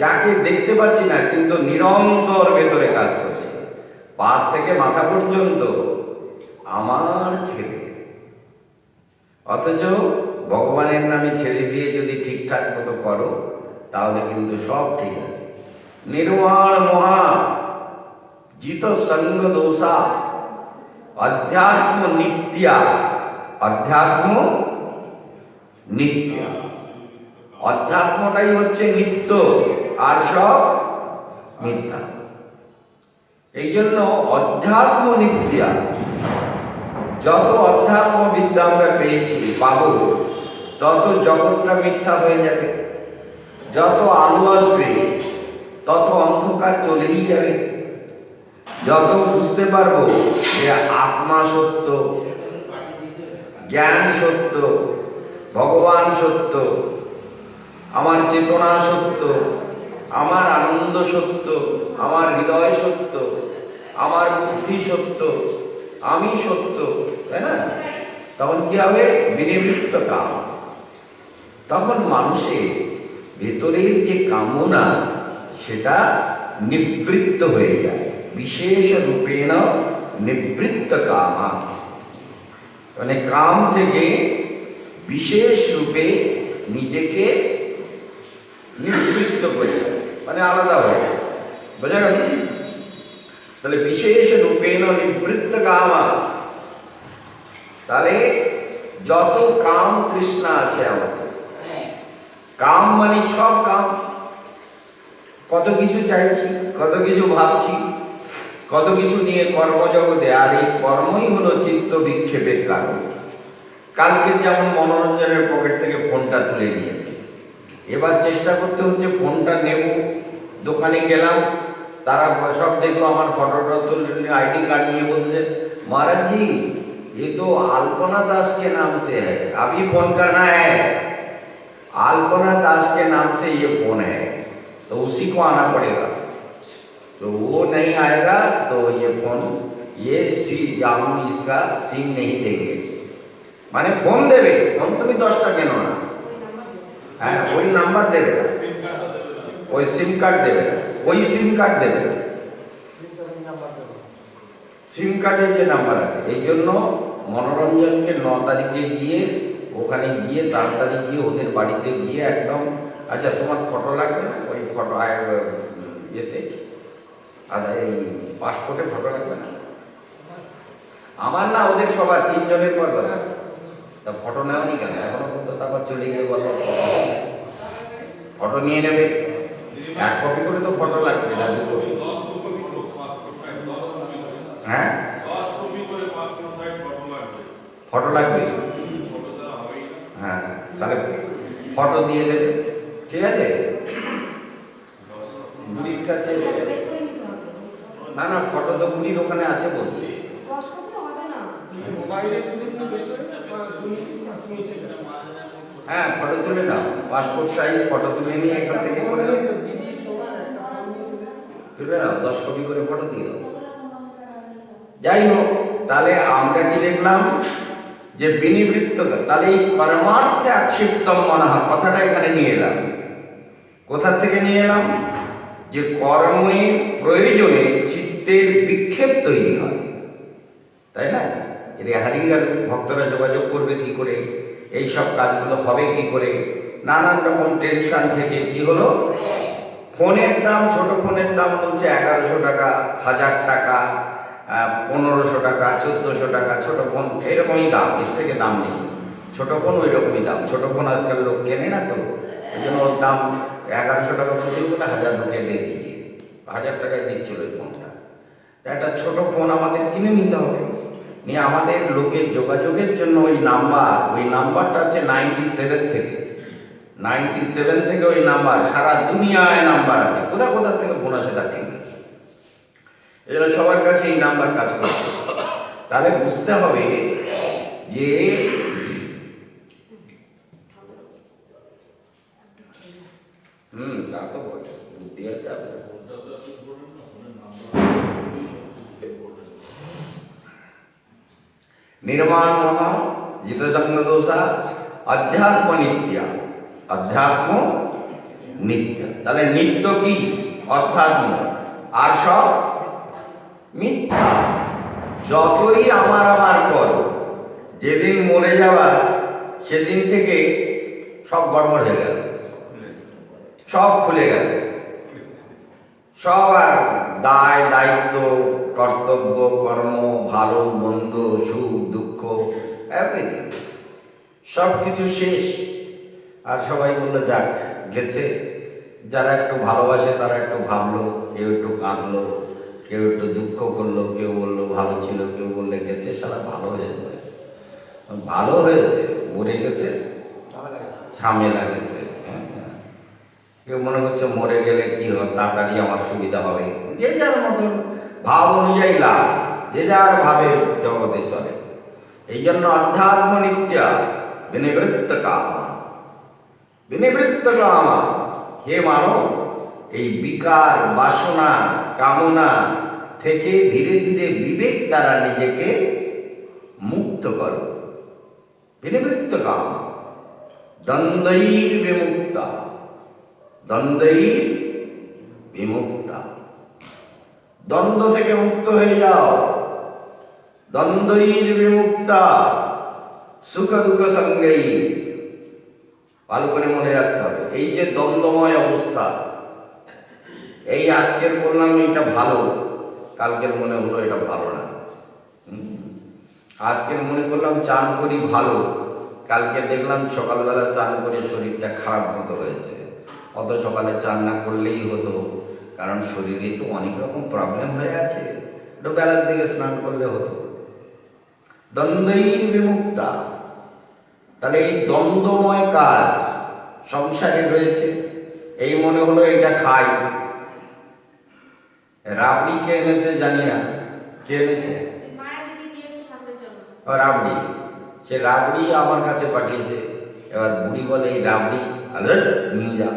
যাকে দেখতে পাচ্ছি না কিন্তু নিরন্তর ভেতরে কাজ করছে, পা থেকে মাথা পর্যন্ত আমার ছেলে। অথচ ভগবানের নামে ছেড়ে দিয়ে যদি ঠিকঠাক মতো করো তাহলে কিন্তু সব ঠিক আছে। নির্মাণ মহা জিত সঙ্গ দোষা অধ্যাত্ম নিত্যা, অধ্যাত্ম নিত্য, অধ্যাত্মটাই হচ্ছে নিত্য আর সব মিথ্যা। এই জন্য অধ্যাত্ম নিত্যা, যত অধ্যাত্ম বিদ্যা আমরা পেয়েছি পাবো তত জগৎটা মিথ্যা হয়ে যাবে। যত আলো আসবে তত অন্ধকার চলেই যাবে। যত বুঝতে পারবো যে আত্মা সত্য, জ্ঞান সত্য, ভগবান সত্য, আমার চেতনা সত্য, আমার আনন্দ সত্য, আমার হৃদয় সত্য, আমার বুদ্ধি সত্য, আমি সত্য, তাই না? তখন কি হবে? বিনিবৃত্ত কাম। তখন মানুষের ভেতরের যে কামনা সেটা নিবৃত্ত হয়ে যায়, বিশেষ রূপেণ নিবৃত্ত কামা। মানে কাম থেকে বিশেষ রূপে নিজেকে নিবৃত্ত করে, মানে আলাদা হয়ে, বোঝা গেল? তাহলে বিশেষ রূপেণ নিবৃত্ত কামা, তাহলে যত কাম তৃষ্ণা আছে আমাদের, কাম মানে সব কাম, কত কিছু চাইছি, কত কিছু ভাবছি, কত কিছু নিয়ে কর্মজগতে, আর এই কর্মই হলো চিত্ত বিক্ষেপের কারণ। কালকে যেমন মনোরঞ্জনের পকেট থেকে ফোনটা তুলে নিয়েছি, এবার চেষ্টা করতে হচ্ছে ফোনটা নেব, দোকানে গেলাম, তারা সব দেখলো আমার ফটোটা তুলে आईडी कार्ड নিয়ে বলছে महाराज जी ये तो अल्पना दास के नाम से है, अभी फोन करना है, अल्पना दास के नाम से ये फोन है, तो उसी को आना पड़ेगा, तो वो नहीं आएगा तो ये फोन, ये हम इसका सिम नहीं देंगे। माने फोन देवे, फोन तुम्हें 10टा केन ना, हाँ वही नंबर देवे, वही सिम कार्ड देवे, वही सिम कार्ड देवे, সিম কার্ডের যে নাম্বার আছে। এই জন্য মনোরঞ্জনকে 9 তারিখে গিয়ে, ওখানে গিয়ে তাড়াতাড়ি গিয়ে ওদের বাড়িতে গিয়ে একদম, আচ্ছা তোমার ফটো লাগবে না, ওই ফটো ইয়েতে এই পাসপোর্টে ফটো লাগবে না, আমার না ওদের সবার 3 জনের পর কথা, তা ফটো নেওয়ানি কেন এখনো পর্যন্ত? তারপর চলে গিয়ে বলো ফটো নিয়ে নেবে, 1 কপি করে তো ফটো লাগবে না, 2 কপি। হ্যাঁ 10 কপি করে পাসপোর্ট সাইজ ফটো লাগবে, ফটো লাগবে, হ্যাঁ তাহলে ফটো দিয়ে দেবে, ঠিক আছে? বুড়ির কাছে না না, ফটো তো বুড়ির ওখানে আছে বলছি। 10 কপি হবে না, মোবাইলে তুলে নিয়ে বের করে 2 মিনিট 5 মিনিটে হ্যাঁ ফটো তুলে নাও, পাসপোর্ট সাইজ ফটো তুলে নিয়ে এখান থেকে করে নাও, দিদি তোমার একটা ফোন নিয়ে চলে তুলে নাও, 10 কপি করে ফটো দিয়ে দাও। যাই হোক, তাহলে আমরা কি দেখলাম যে বিনিবৃত্ত, তাহলে এই কর্মার্থে আক্ষিপ্তম মনঃ কথাটা এখানে নিয়ে এলাম। কোথা থেকে নিয়ে এলাম? যে কর্মের প্রয়োজনে চিত্তের বিক্ষেপ তৈরি হয়, তাই না? এটা হারিয়ে গেল, ভক্তরা যোগাযোগ করবে কি করে, এইসব কাজগুলো হবে কি করে, নানান রকম টেনশন থেকে কি হলো, ফোনের দাম, ছোট ফোনের দাম বলছে 1100 টাকা, 1000 টাকা, 1500 টাকা, 1400 টাকা, ছোট ফোন এরকমই দাম, এর থেকে দাম নেই। ছোট ফোন ওই রকমই দাম, ছোট ফোন আজকাল লোক কেনে না, তো ওই জন্য ওর দাম 1100 টাকা প্রচুর বলে 1000 রুপিয়া দিয়ে দিয়েছে, 1000 টাকায় দিচ্ছিল ওই ফোনটা। একটা ছোট ফোন আমাদের কিনে নিতে হবে, নিয়ে আমাদের লোকের যোগাযোগের জন্য ওই নাম্বারটা আছে 97 থেকে, 97 থেকে ওই নাম্বার, সারা দুনিয়ায় নাম্বার আছে, কোথা কোথা থেকে ফোন আসে তা ঠিক নেই। এই জন্য সবার কাছে এই নাম্বার কাজ করছে। তাহলে বুঝতে হবে যে তা তো বটে, বুদ্ধি আছে আপনার। निर्माण महा जित संग दोषा अध्यात्म नित्य, अध्यात्म नित्य। তাহলে নিত্য কি? অধ্যাত্ম। আর সব মিথ্যা। যতই আমার করো, যেদিন মরে যাওয়া সেদিন থেকে সব গড়বড় হয়ে গেল, সব খুলে গেল, সব আর দায় দায়িত্ব, কর্তব্য, কর্ম, ভালো মন্দ, সুখ দুঃখ, এভরিথিং সব কিছু শেষ। আর সবাই বললো যাক গেছে, যারা একটু ভালোবাসে তারা একটু ভাবলো, কেউ একটু কাঁদলো, কেউ একটু দুঃখ করলো, কেউ বললো ভালো ছিল, কেউ বললে গেছে সারা ভালো হয়েছে, ভালো হয়েছে, মরে গেছে ঝামেলা গেছে। কেউ মনে করছে মরে গেলে কি হবে, তাড়াতাড়ি আমার সুবিধা হবে, যে যার মতন ভাব অনুযায়ী লাভ, যে যার ভাবে জগতে চলে। এই জন্য অধ্যাত্ম নিত্যা বিনিবৃত্ত কামা, বিনিবৃত্ত কামা। হে মানব, এই বিকার, বাসনা, কামনা থেকে ধীরে ধীরে বিবেক দ্বারা নিজেকে মুক্ত করো। বিনিবৃত্ত কামা দ্বন্দ্বৈর বিমুক্তা, দ্বন্দ্বৈর বিমুক্তা। দ্বন্দ্ব থেকে মুক্ত হয়ে যাও। দ্বন্দ্বৈর বিমুক্তা সুখ দুঃখ সঙ্গেই। ভালো করে মনে রাখতে হবে, এই যে দ্বন্দ্বময় অবস্থা, এই আজকের বললাম এটা ভালো, কালকের মনে হলো এটা ভালো না। আজকের মনে করলাম চান করি ভালো, কালকে দেখলাম সকালবেলা চান করে শরীরটা খারাপ মতো হয়েছে। অত সকালে চান না করলেই হতো, কারণ শরীরে তো অনেক রকম প্রবলেম হয়ে আছে, একটু বেলার দিকে স্নান করলে হতো। দ্বন্দ্বৈর বিমুক্তা। তাহলে এই দ্বন্দ্বময় কাজ সংসারে রয়েছে। এই মনে হলো এটা খাই, রাবড়ি কে এনেছে জানি না, কে এনেছে, রাবড়ি। সে রাবড়ি আমার কাছে পাঠিয়েছে। এবার বুড়ি বলে এই রাবড়ি নিয়ে যা,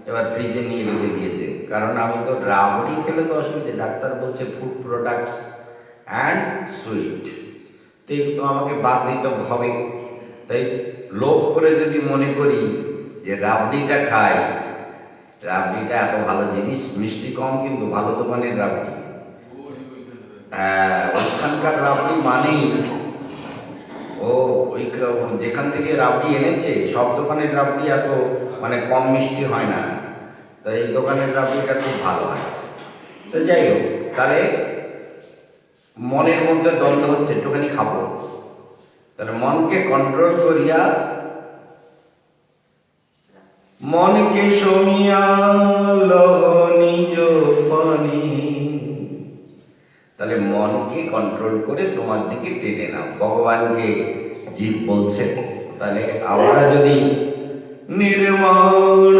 এবার ফ্রিজে নিয়ে রেখে দিয়েছে। কারণ আমি তো রাবড়ি খেলে তো অসুবিধে, ডাক্তার বলছে ফুড প্রোডাক্টস অ্যান্ড সুইট, তো আমাকে বাদ দিতে হবে। তাই লোভ করে যদি মনে করি যে রাবড়িটা খাই, রাবড়িটা এত ভালো জিনিস, মিষ্টি কম কিন্তু ভালো দোকানের রাবড়ি, ওইখানকার রাবড়ি মানেই ও ওই যেখান থেকে রাবড়ি এনেছে, সব দোকানের রাবড়ি এত মানে কম মিষ্টি হয় না, তো এই দোকানের রাবড়িটা খুব ভালো হয়। তো যাই হোক, তাহলে মনের মধ্যে দ্বন্দ্ব হচ্ছে, একটুখানি খাবো। তাহলে মনকে কন্ট্রোল করিয়া, মনকে সমিয়া নিজ পানি। তাহলে মনকে কন্ট্রোল করে তোমার দিকে টেনে নাও, ভগবানকে জীব বলছে। তাহলে আমরা যদি নির্মাণ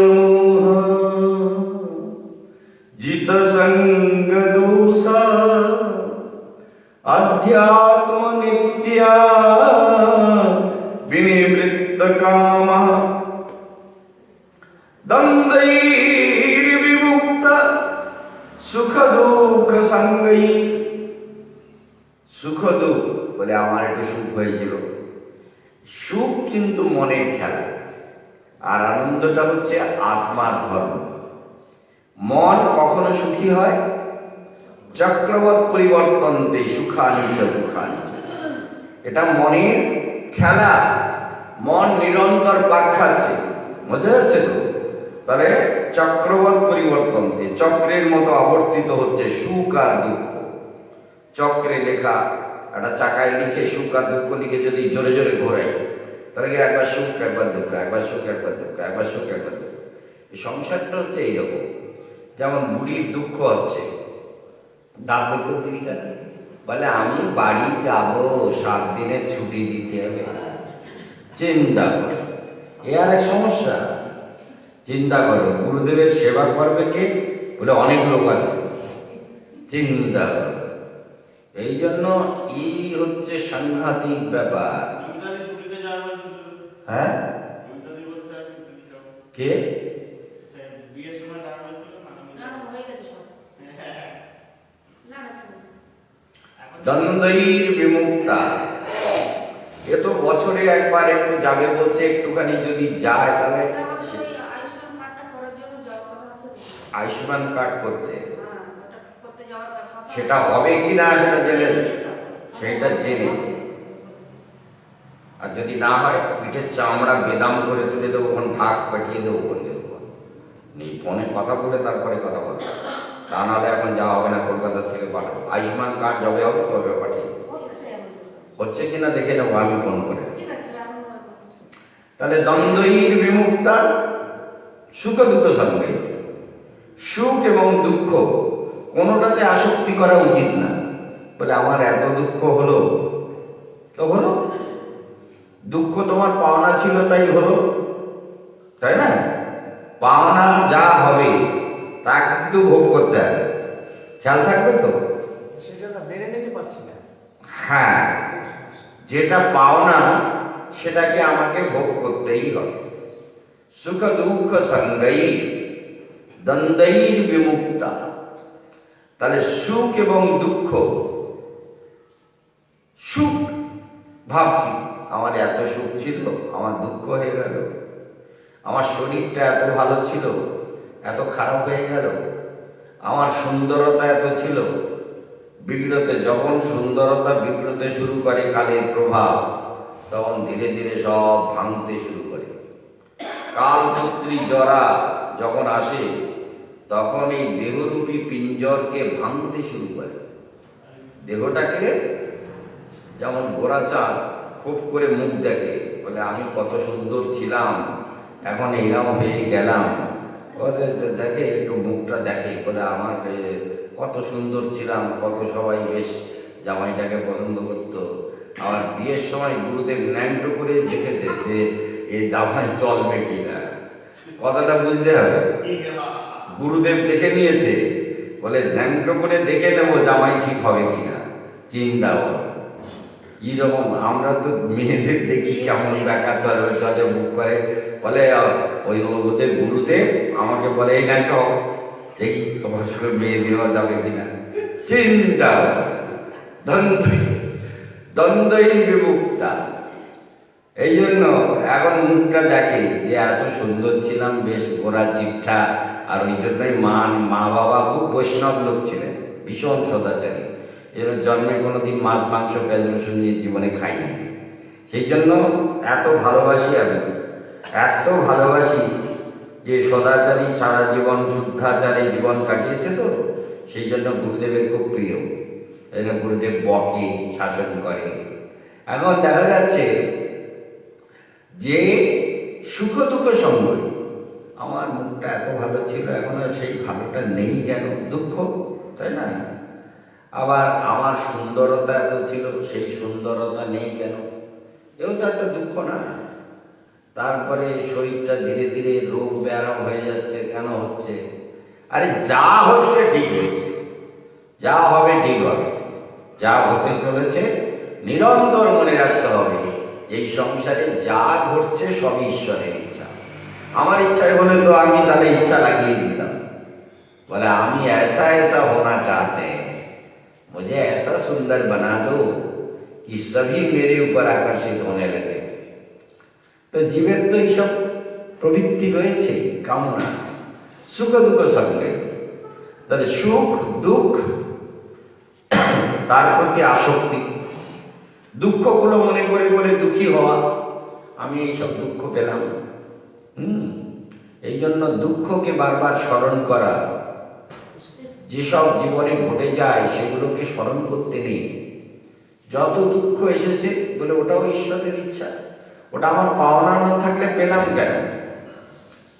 জিত সঙ্গ দোষা अध्यात्म नित्या विनिवृत्त काम द्वंद्वैर विमुक्त सुख दुख संगई। সুখ দুঃখ বলে আমার একটু সুখ হয়েছিল, সুখ কিন্তু মনের খেলা, আর আনন্দটা হচ্ছে আত্মার ধর্ম। মন কখনো সুখী হয়, চক্রবৎ পরিবর্তনতে সুখানি চ দুঃখানি। এটা মনের খেলা, মন নিরন্তর পাক খাচ্ছে, বোঝা যাচ্ছে তো? তাহলে চক্রবৎ পরিবর্তন দিয়ে চক্রের মতো আবর্তিত হচ্ছে সুখ আর দুঃখ। চক্রে লেখা একটা চাকায় লিখে সুখ আর দুঃখ লিখে যদি জোরে জোরে ঘোরাই, তাহলে কি একবার সুখ একবার দুঃখ, একবার সুখ একবার দুঃখ, একবার সুখ একবার দুঃখ। এই সংসারটা হচ্ছে এইরকম। যেমন বুড়ির দুঃখ হচ্ছে, দাঁত বের করতে গেলে বলে আমি বাড়ি যাব, 7 দিনের ছুটি দিতে হবে। চিন্তা করো, এ আর এক সমস্যা। চিন্তা করো, গুরুদেবের সেবা করবে কে? বলে অনেক লোক আছে। চিন্তা করো, এই জন্য ই হচ্ছে সাংঘাতিক ব্যাপার। নমিতাদি ছুটিতে যাওয়া বলছিল। হ্যাঁ, নমিতাদি বলছে আমি ছুটিতে যাবো। কে? বিয়ের সময় যাওয়া বলছিল না আমি না না হয়ে গেছে সব। না না ছিল না। দ্বন্দ্বৈর বিমুক্তা। এ তো বছরে একবার একটু যাবে বলছে, একটুখানি যদি যায় তাহলে আমাদের ওই আয়ুষ্মান কার্ডটা করার জন্য যাওয়ার কথা আছে তো। আয়ুষ্মান কার্ড করতে, হ্যাঁ, ওটা করতে যাওয়ার কথা। সেটা হবে কি না সেটা জেনে, সেইটা জেনে। আর যদি না হয় পিঠের চামড়া বেদাম করে তুলে দেবো, ওখানে ভাগ পাঠিয়ে দেবো, ওখান দেবো। নেই, ফোনে কথা বলে তারপরে কথা বলবো। তা নাহলে এখন যাওয়া হবে না, কলকাতা থেকে পাঠাবো। আয়ুষ্মান কার্ড যবে হবে তবে পাঠিয়ে দেবো। হচ্ছে এমন। হচ্ছে কিনা দেখে নেবো আমি ফোন করে। ঠিক আছে, এখন আমার কথা ছিল। তাহলে দ্বন্দ্বৈর বিমুক্তা সুখ দুঃখ সঙ্গে। সুখ এবং দুঃখ কোনোটাতে আসক্তি করা উচিত না। বলে আমার এত দুঃখ হলো, তো হলো, দুঃখ তোমার পাওনা ছিল তাই হলো, তাই না? পাওনা যা হবে তা কিন্তু ভোগ করতে হবে, খেয়াল থাকবে তো? সেটা না মেনে নিতে পারছি না। হ্যাঁ, যেটা পাওনা সেটাকে আমাকে ভোগ করতেই হবে। সুখ দুঃখ সঙ্গৈ দ্বন্দ্বৈর বিমুক্তা। তাহলে সুখ এবং দুঃখ, সুখ ভাবছি আমার এত সুখ ছিল, আমার দুঃখ হয়ে গেল। আমার শরীরটা এত ভালো ছিল, এত খারাপ হয়ে গেল। আমার সুন্দরতা এত ছিল, বিগড়তে, যখন সুন্দরতা বিগড়তে শুরু করে কালের প্রভাব, তখন ধীরে ধীরে সব ভাঙতে শুরু করে। কালপুত্রী জরা যখন আসে, তখন এই দেহরূপী পিঞ্জরকে ভাঙতে শুরু করে। দেহটাকে যেমন গোরাচাঁদ খুব করে মুখ দেখে, বলে আমি কত সুন্দর ছিলাম, এখন এইরাম হয়ে গেলাম। ওদের দেখে, একটু মুখটা দেখে, বলে আমার কত সুন্দর ছিলাম, কত সবাই বেশ জামাইটাকে পছন্দ করতো। আবার বিয়ের সময় গুরুদেব ন্যাংটো করে দেখেছে যে এই জামাই চলবে কিনা, কথাটা বুঝতে হবে। গুরুদেব দেখে নিয়েছে, বলে ন্যাংটো করে দেখে নেবো জামাই ঠিক হবে কিনা। চিন্তা করো কিরকম। আমরা তো মেয়েদের দেখি কেমন বেকা চলে চলে মুখ করে, বলে ওই ওদের গুরুদেব আমাকে বলে এই ন্যাংটো দেখি তোমার সঙ্গে মেয়ে দেওয়া যাবে কিনা। চিন্তা দ্বন্দ্বই বিমুক্তা। এই জন্য এখন মুখটা দেখে যে এত সুন্দর ছিলাম, বেশ গোরা চিঠা। আর ওই জন্যই মা বাবা খুব বৈষ্ণব লোক ছিলেন, ভীষণ সদাচারী। এর জন্মে কোনোদিন মাছ মাংস পেঁয়াজ রসুন নিয়ে জীবনে খাইনি। সেই জন্য এত ভালোবাসি আমি, এত ভালোবাসি যে সদাচারী সারা জীবন শুদ্ধাচারে জীবন কাটিয়েছে, তো সেই জন্য গুরুদেবের খুব প্রিয়। এই জন্য গুরুদেব বকে, শাসন করে। এখন দেখা যাচ্ছে যে সুখ দুঃখ সঙ্গই, আমার মুখটা এত ভালো ছিল, এখন আর সেই ভালোটা নেই কেন, দুঃখ, তাই না? আবার আমার সুন্দরতা এত ছিল, সেই সুন্দরতা নেই কেন, এও তো একটা দুঃখ না? তারপরে শরীরটা ধীরে ধীরে রোগ ব্যায়াম হয়ে যাচ্ছে, কেন হচ্ছে? আরে যা হচ্ছে ঠিক হচ্ছে, যা হবে ঠিক হবে, যা হতে চলেছে নিরন্তর মনে রাখতে হবে, এই সংসারে যা ঘটছে সবই ঈশ্বরের ইচ্ছা। আমার ইচ্ছায় হলে তো আমি তাহলে ইচ্ছা লাগিয়ে দিতাম, बोला हम ऐसा ऐसा होना चाहते हैं, मुझे ऐसा सुंदर बना दो कि सभी मेरे ऊपर आकर्षित होने लगे। तो जीवेर तो ये सब प्रवृत्ति रयेछे, कामना, सुख दुख संगे। তাহলে সুখ দুঃখ তার প্রতি আসক্তি, দুঃখগুলো মনে করে করে দুঃখী হওয়া, আমি এইসব দুঃখ পেলাম। এই জন্য দুঃখকে বারবার স্মরণ করা, যেসব জীবনে ঘটে যায় সেগুলোকে স্মরণ করতে নেই। যত দুঃখ এসেছে বলে ওটাও ঈশ্বরের ইচ্ছা, ওটা আমার পাওনা না থাকলে পেলাম কেন?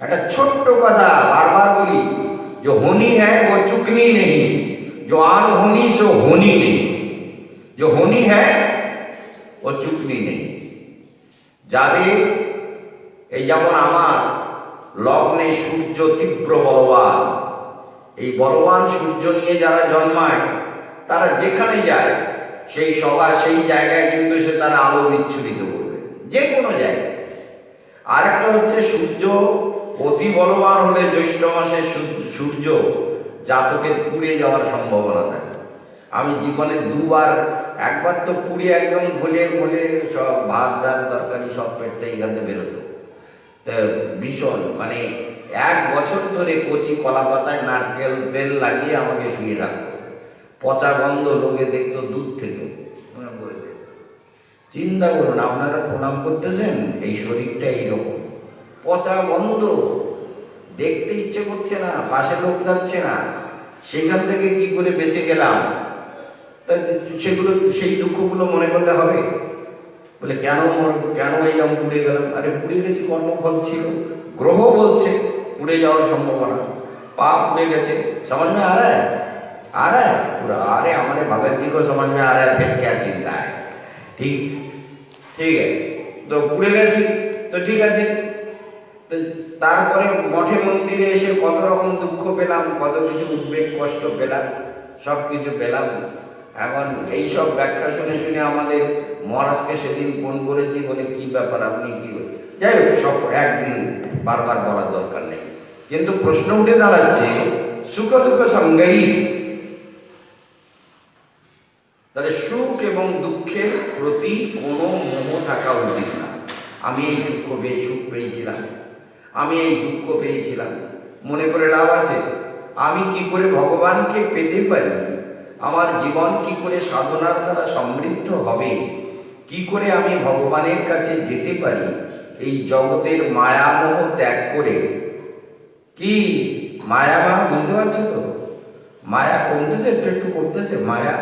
একটা ছোট্ট কথা বারবার বলি, जो होनी है वो चुकनी नहीं, जो आन होनी सो होनी नहीं, जो होनी है वो चुकनी नहीं। যাদের এই যেমন আমার লগ্নে সূর্য তীব্র বলবান, এই বলবান সূর্য নিয়ে যারা জন্মায় তারা যেখানে যায় সেই সভা সেই জায়গায় কিন্তু সে তার আলো বিচ্ছুরিত করবে, যে কোনো জায়গায়। আর একটা হচ্ছে সূর্য অতি বলবান হলে জ্যৈষ্ঠ মাসে সূর্য জাতকের পুড়ে যাওয়ার সম্ভাবনা থাকে। আমি জীবনে দুবার, একবার তো পুড়ে একদম গলে গলে সব ভাত ডাল তরকারি সব পেটটা এইখানে বেরোতো। তো ভীষণ মানে 1 বছর ধরে কচি কলা পাতায় নারকেল তেল লাগিয়ে আমাকে শুয়ে রাখতো, পচা গন্ধ লোকে দেখতো দূর থেকে। চিন্তা করুন, আপনারা প্রণাম করতেছেন, এই শরীরটা এইরকম পচা গন্ধ, দেখতে ইচ্ছে করছে না, পাশে লোক যাচ্ছে না, সেখান থেকে কি করে বেঁচে গেলাম? তা সেগুলো, সেই দুঃখগুলো মনে করলে হবে? বলে কেন এইরকম পুড়ে গেলাম? আরে পুড়ে গেছি, কর্মফল ছিল, গ্রহ বলছে পুড়ে যাওয়ার সম্ভাবনা, पा पूरे गए समझ में आ रहा है? आ रहा है पूरा? अरे हमारे भगत जी को समझ में आ रहा है, फिर क्या चिंता है? ठीक है, तो पूरे गए तो ठीक है। তো তারপরে মঠে মন্দিরে এসে কত রকম দুঃখ পেলাম, কত কিছু উদ্বেগ কষ্ট পেলাম, সব কিছু পেলাম। এখন এই সব ব্যাখ্যা শুনে শুনে আমাদের মহারাজকে সেদিন ফোন করেছি, বলে কি ব্যাপার আপনি কি, যাই হোক সব একদিন বারবার বলার দরকার নেই। কিন্তু প্রশ্ন উঠে দাঁড়াচ্ছে সুখ দুঃখ সঙ্গেই, তাহলে সুখ এবং দুঃখের প্রতি কোনো মোহ থাকা উচিত না। আমি এই সুখ পেয়েছিলাম, আমি এই দুঃখ পেয়েছিলাম, মনে করে লাভ আছে? আমি কি করে ভগবানকে পেতে পারি, আমার জীবন কি করে সাধনার দ্বারা সমৃদ্ধ হবে, কি করে আমি ভগবানের কাছে যেতে পারি, এই জগতের মায়ামোহ ত্যাগ করে। কি মায়া বুঝতে পারছো তো? মায়া কমতেছে, একটু করতেছে মায়া।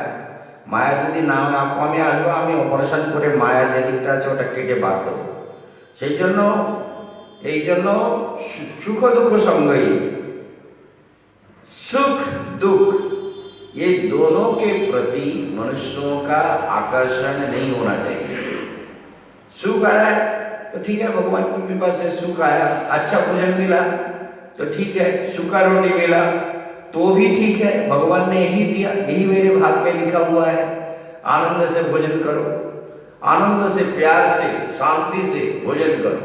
মায়া যদি না কমে আসবে, আমি অপারেশন করে মায়া যে দিকটা আছে ওটা কেটে বাদ দেবো। সেই জন্য এই জন্য সুখ दुख संगई, सुख दुख ये दोनों के प्रति मनुष्यों का आकर्षण नहीं होना चाहिए। सुख आया तो ठीक है, भगवान की कृपा से सुख आया, अच्छा भोजन मिला तो ठीक है, सूखा रोटी मिला तो भी ठीक है, भगवान ने यही दिया, यही मेरे भाग में लिखा हुआ है। आनंद से भोजन करो, आनंद से प्यार से शांति से भोजन करो,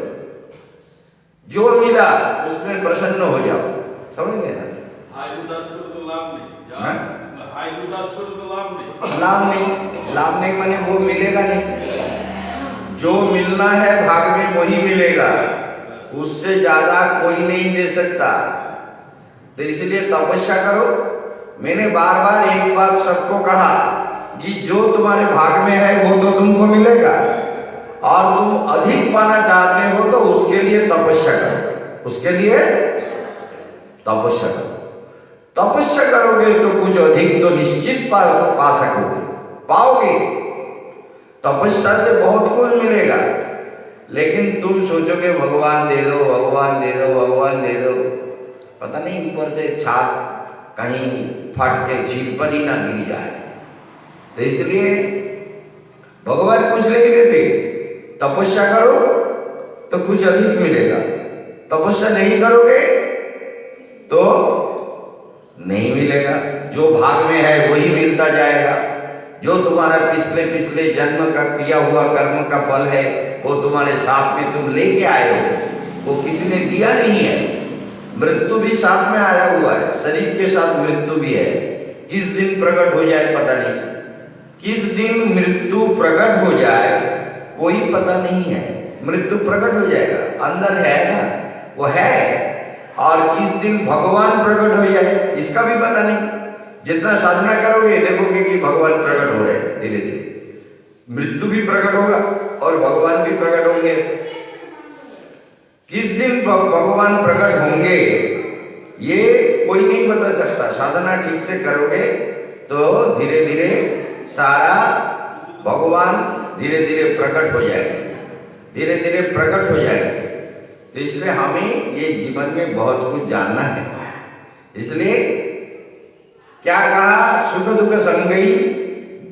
जो मिला उसमें प्रसन्न हो जाओ। समझ गए ना? हाय उदास करो तो लाभ नहीं, हाय उदास करो तो लाभ नहीं, लाभ नहीं माने वो मिलेगा नहीं। जो मिलना है भाग में वही मिलेगा, उससे ज्यादा कोई नहीं दे सकता। तो इसलिए तपस्या करो। मैंने बार बार एक बात सबको कहा कि जो तुम्हारे भाग में है वो तो तुमको मिलेगा, और तुम अधिक पाना चाहते हो तो उसके लिए तपस्या करो, उसके लिए तपस्या करो। तपस्या करोगे तो कुछ अधिक तो निश्चित पा सकोगे, पाओगे। तपस्या से बहुत कुछ मिलेगा, लेकिन तुम सोचोगे भगवान दे दो, भगवान दे दो, भगवान दे दो, पता नहीं ऊपर से छात कहीं फट के छील पर ही ना गिर जाए। तो इसलिए भगवान कुछ नहीं देते। तपस्या करो तो कुछ अधिक मिलेगा, तपस्या नहीं करोगे तो नहीं मिलेगा। जो भाग में है वही मिलता जाएगा। जो तुम्हारा पिछले जन्म का किया हुआ कर्म का फल है वो तुम्हारे साथ में तुम लेके आए हो, वो किसी ने दिया नहीं है। मृत्यु भी साथ में आया हुआ है, शरीर के साथ मृत्यु भी है। किस दिन प्रकट हो जाए पता नहीं, किस दिन मृत्यु प्रकट हो जाए कोई पता नहीं है। मृत्यु प्रकट हो जाएगा, अंदर है ना, वो है। और किस दिन भगवान प्रकट हो जाए इसका भी पता नहीं। जितना साधना करोगे देखोगे कि भगवान प्रकट हो रहे हैं धीरे धीरे। मृत्यु भी प्रकट होगा और भगवान भी प्रकट होंगे। किस दिन भगवान प्रकट होंगे ये कोई नहीं बता सकता। साधना ठीक से करोगे तो धीरे धीरे सारा भगवान धीरे धीरे प्रकट हो जाएंगे, धीरे धीरे प्रकट हो जाएंगे। तो इसलिए हमें ये जीवन में बहुत कुछ जानना है। इसलिए क्या कहा, सुख दुख संगई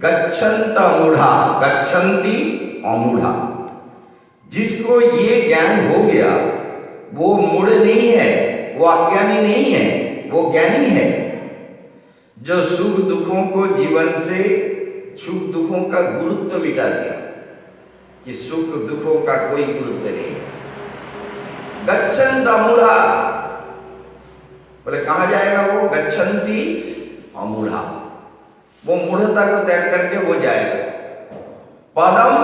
गच्छन्त अमूढ़ा, गच्छन्ति अमूढ़ा। जिसको ये ज्ञान हो गया वो मूढ़ नहीं है, वो अज्ञानी नहीं है, वो ज्ञानी है। जो सुख दुखों को जीवन से, सुख दुखों का गुरुत्व मिटा दिया कि सुख दुखों का कोई गुरुत्व नहीं है। गच्छन्त अमूढ़ा, बोले कहा जाएगा वो, गच्छन्ति अमूढ़ा, वो मूढ़ता को त्याग करके वो जाएगा। पदम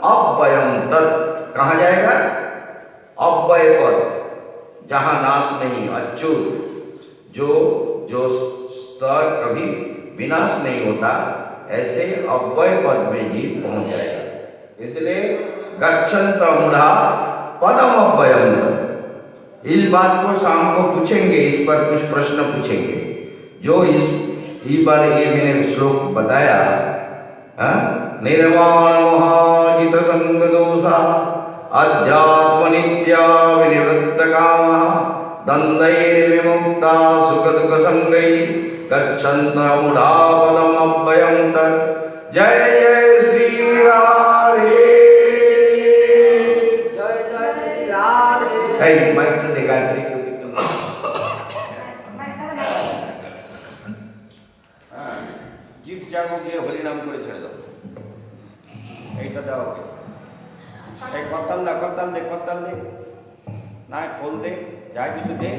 अव्ययम तत्, कहा जाएगा, अव्यय पद, जहां नाश नहीं, अच्युत, जो स्तर कभी विनाश नहीं होता, ऐसे अव्यय पद में जीव पहुंच जाएगा। इसलिए गच्छन्त अमूढ़ा पदम अव्ययम तत्। इस बात को शाम को पूछेंगे, इस पर कुछ प्रश्न पूछेंगे। जो इस बार ये मैंने श्लोक बताया, निर्वाण महाजित संग दोषा अध्यात्म नित्या विनिवृत्त कामा द्वंद्वैर्विमुक्ता सुख दुख संगै गच्छन्त अमूढ़ा पदम अव्ययम तत्। जय जय श्री राधे, जय जय श्री राधे। माइक तो देखा गायत्री को जीव जागोगे हरिनाम করে ছেড়ে দাও। এইটা দাও, এই কতাল দে, কতাল দে, না খোল দে, যা কিছু দে।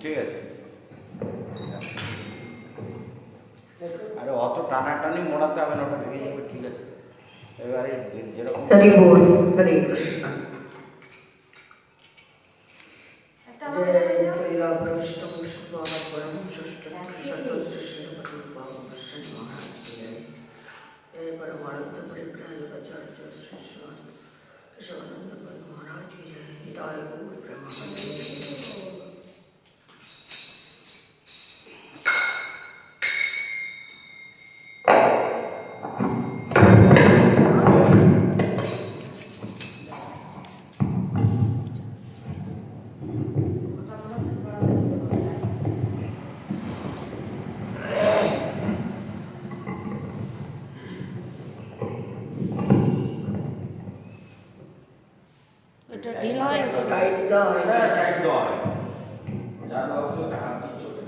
ঠিক আছে, আরে অত টানাটানি মোড়াতে হবে না, ওটা ভেঙে যাবে। ঠিক আছে, এবারে যেরকম हरि बोल, हरे कृष्ण। একটা जय तेरा प्रविष्ट पुष्प परम श्रेष्ठ सत्य श्रीमती महाराज की जय। परमानंद परिव्राजक आचार्य श्री शिवानंद महाराज की जय। हिताय गौर प्रेमानंद। এটা ঢিল হয়ে গেছে। टाइट द টাইট দাও, যা দাও তো হাত দিয়ে চলে।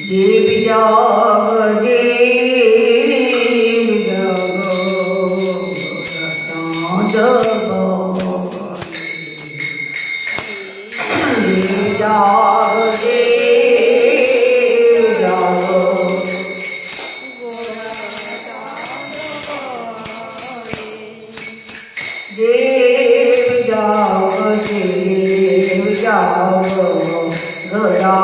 जीव जाग जीव जागो जगो जीव जाग जीव जागो जीव जाग जीव जागो गया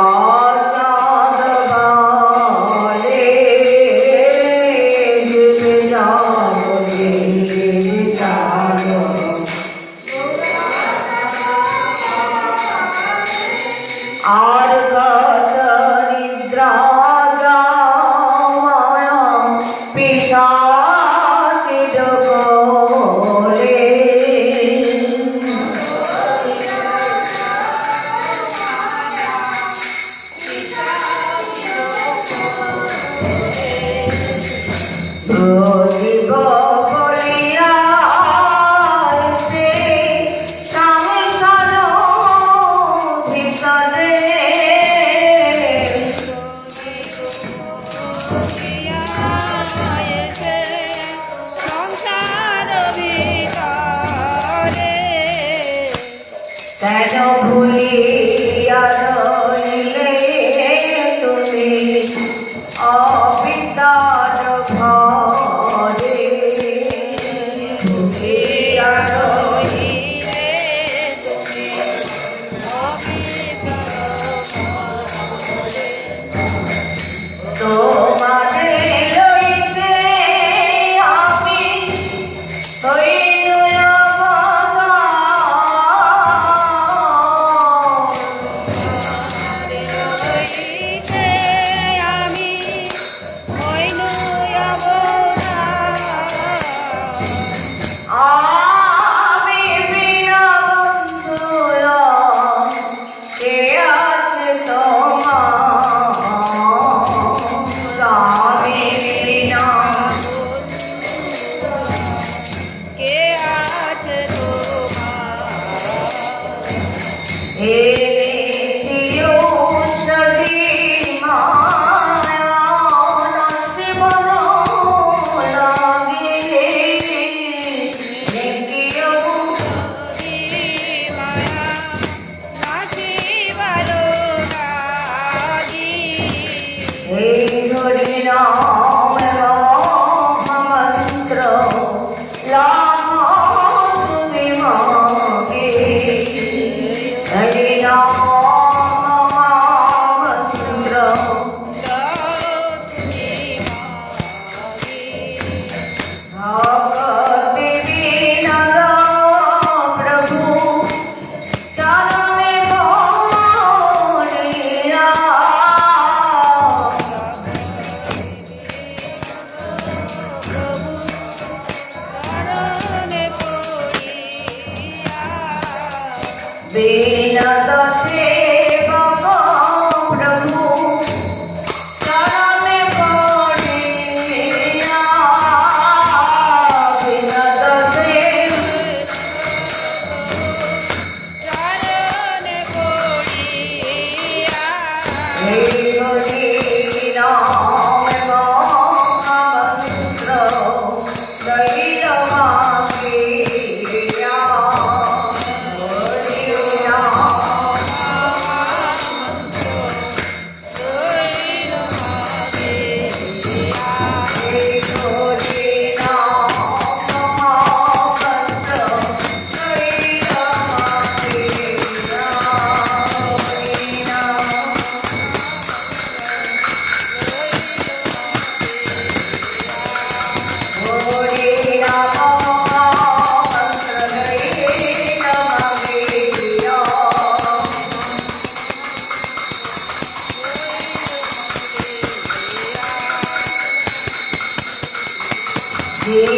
Hare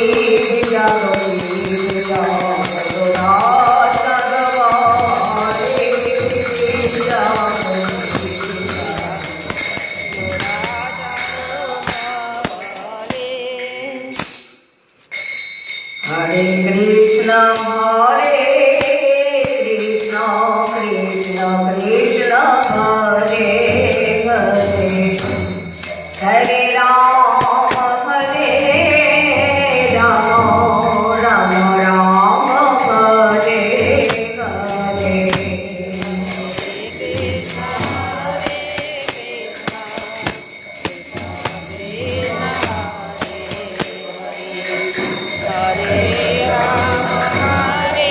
Krishna, Krishna Krishna, Hare Hare, Hare Rama, Rama Rama, Hare Hare. Hare Rama, Hare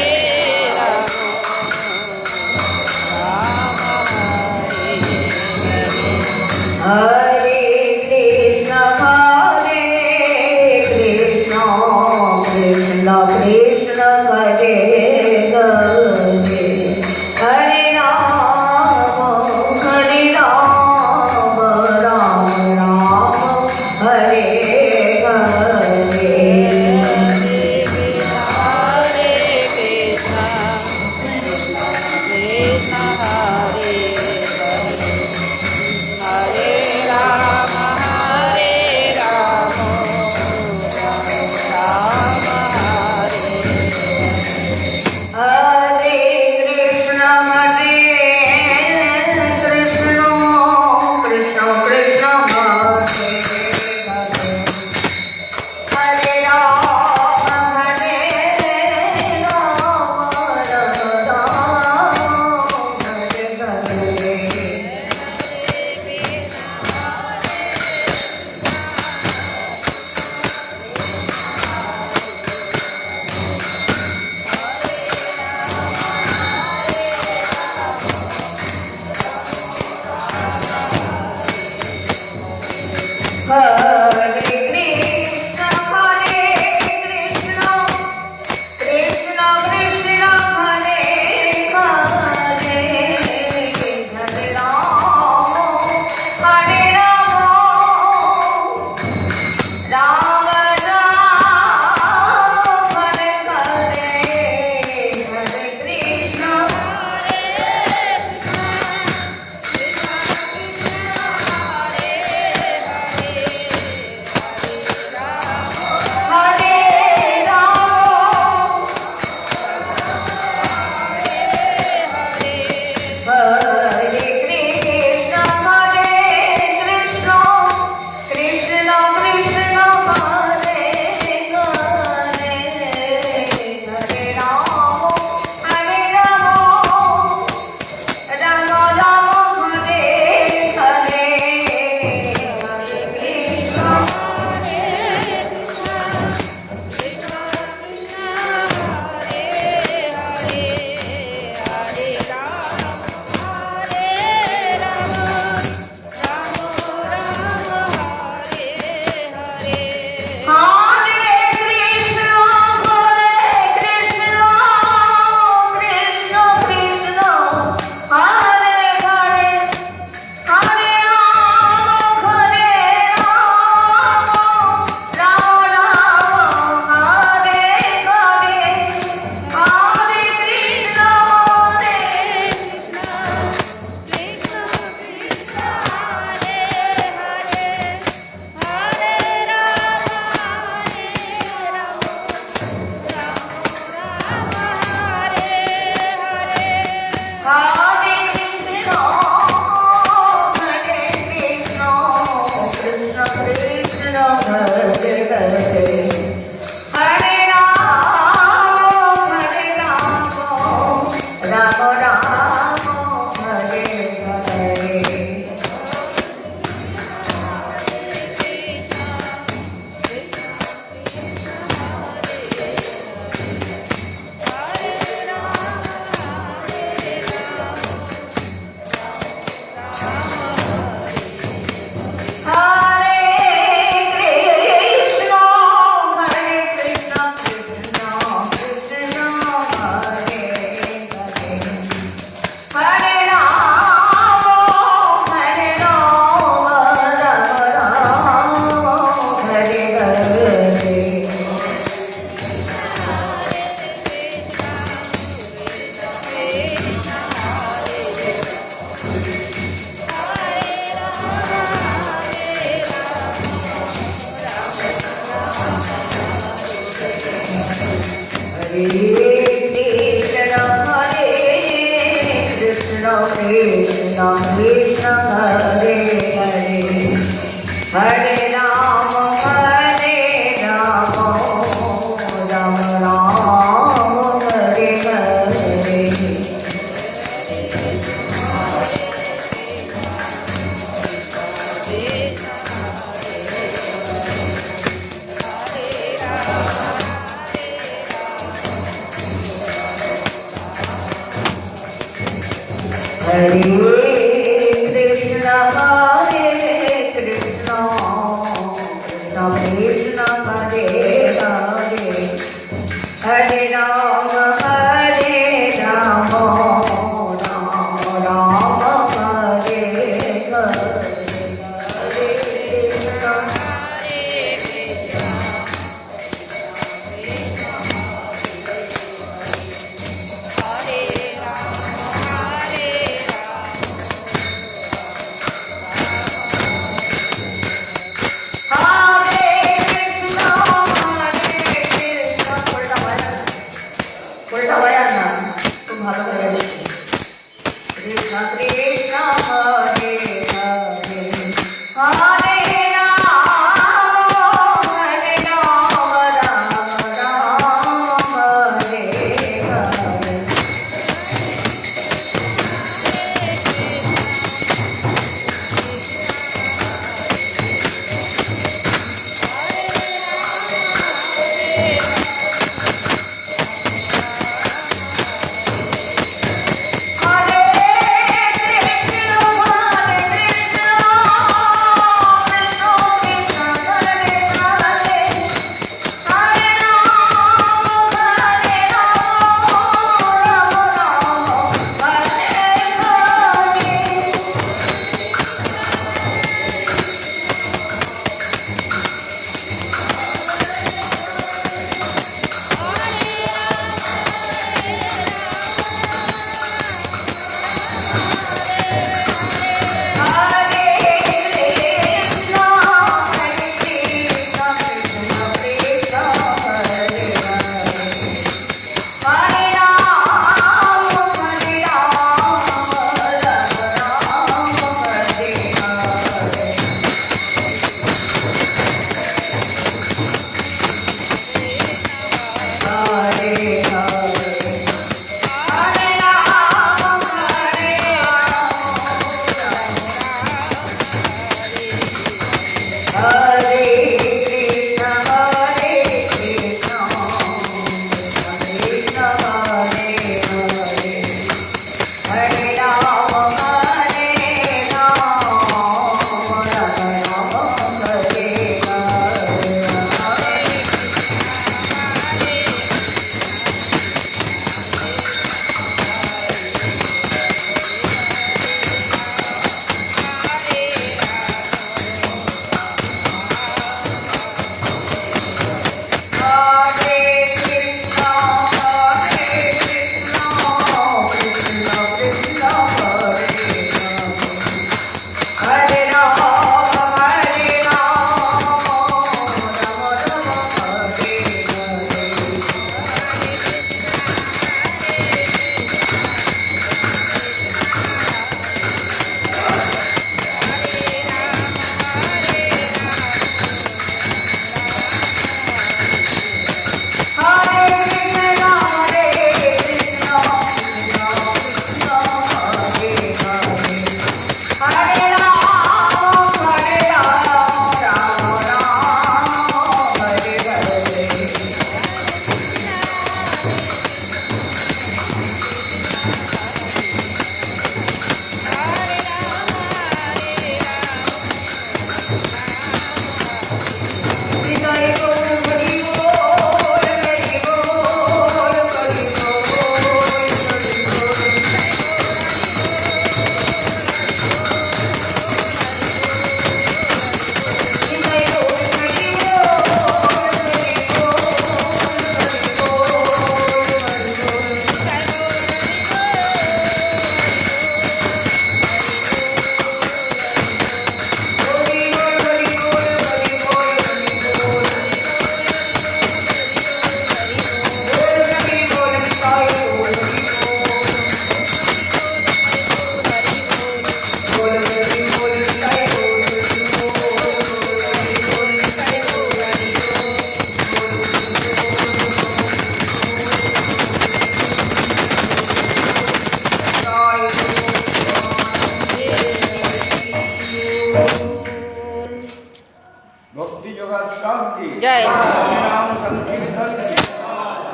की जय। श्री राम संकीर्तन की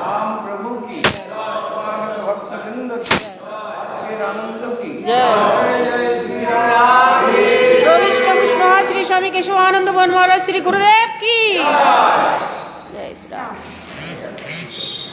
राम प्रभु की भगवान भक्त वृंद की श्री आनंद की जय। जय श्री राम। तो विष्णु पुष्पा श्री स्वामी केशवानंद वन महाराज श्री गुरुदेव की जय श्री राम।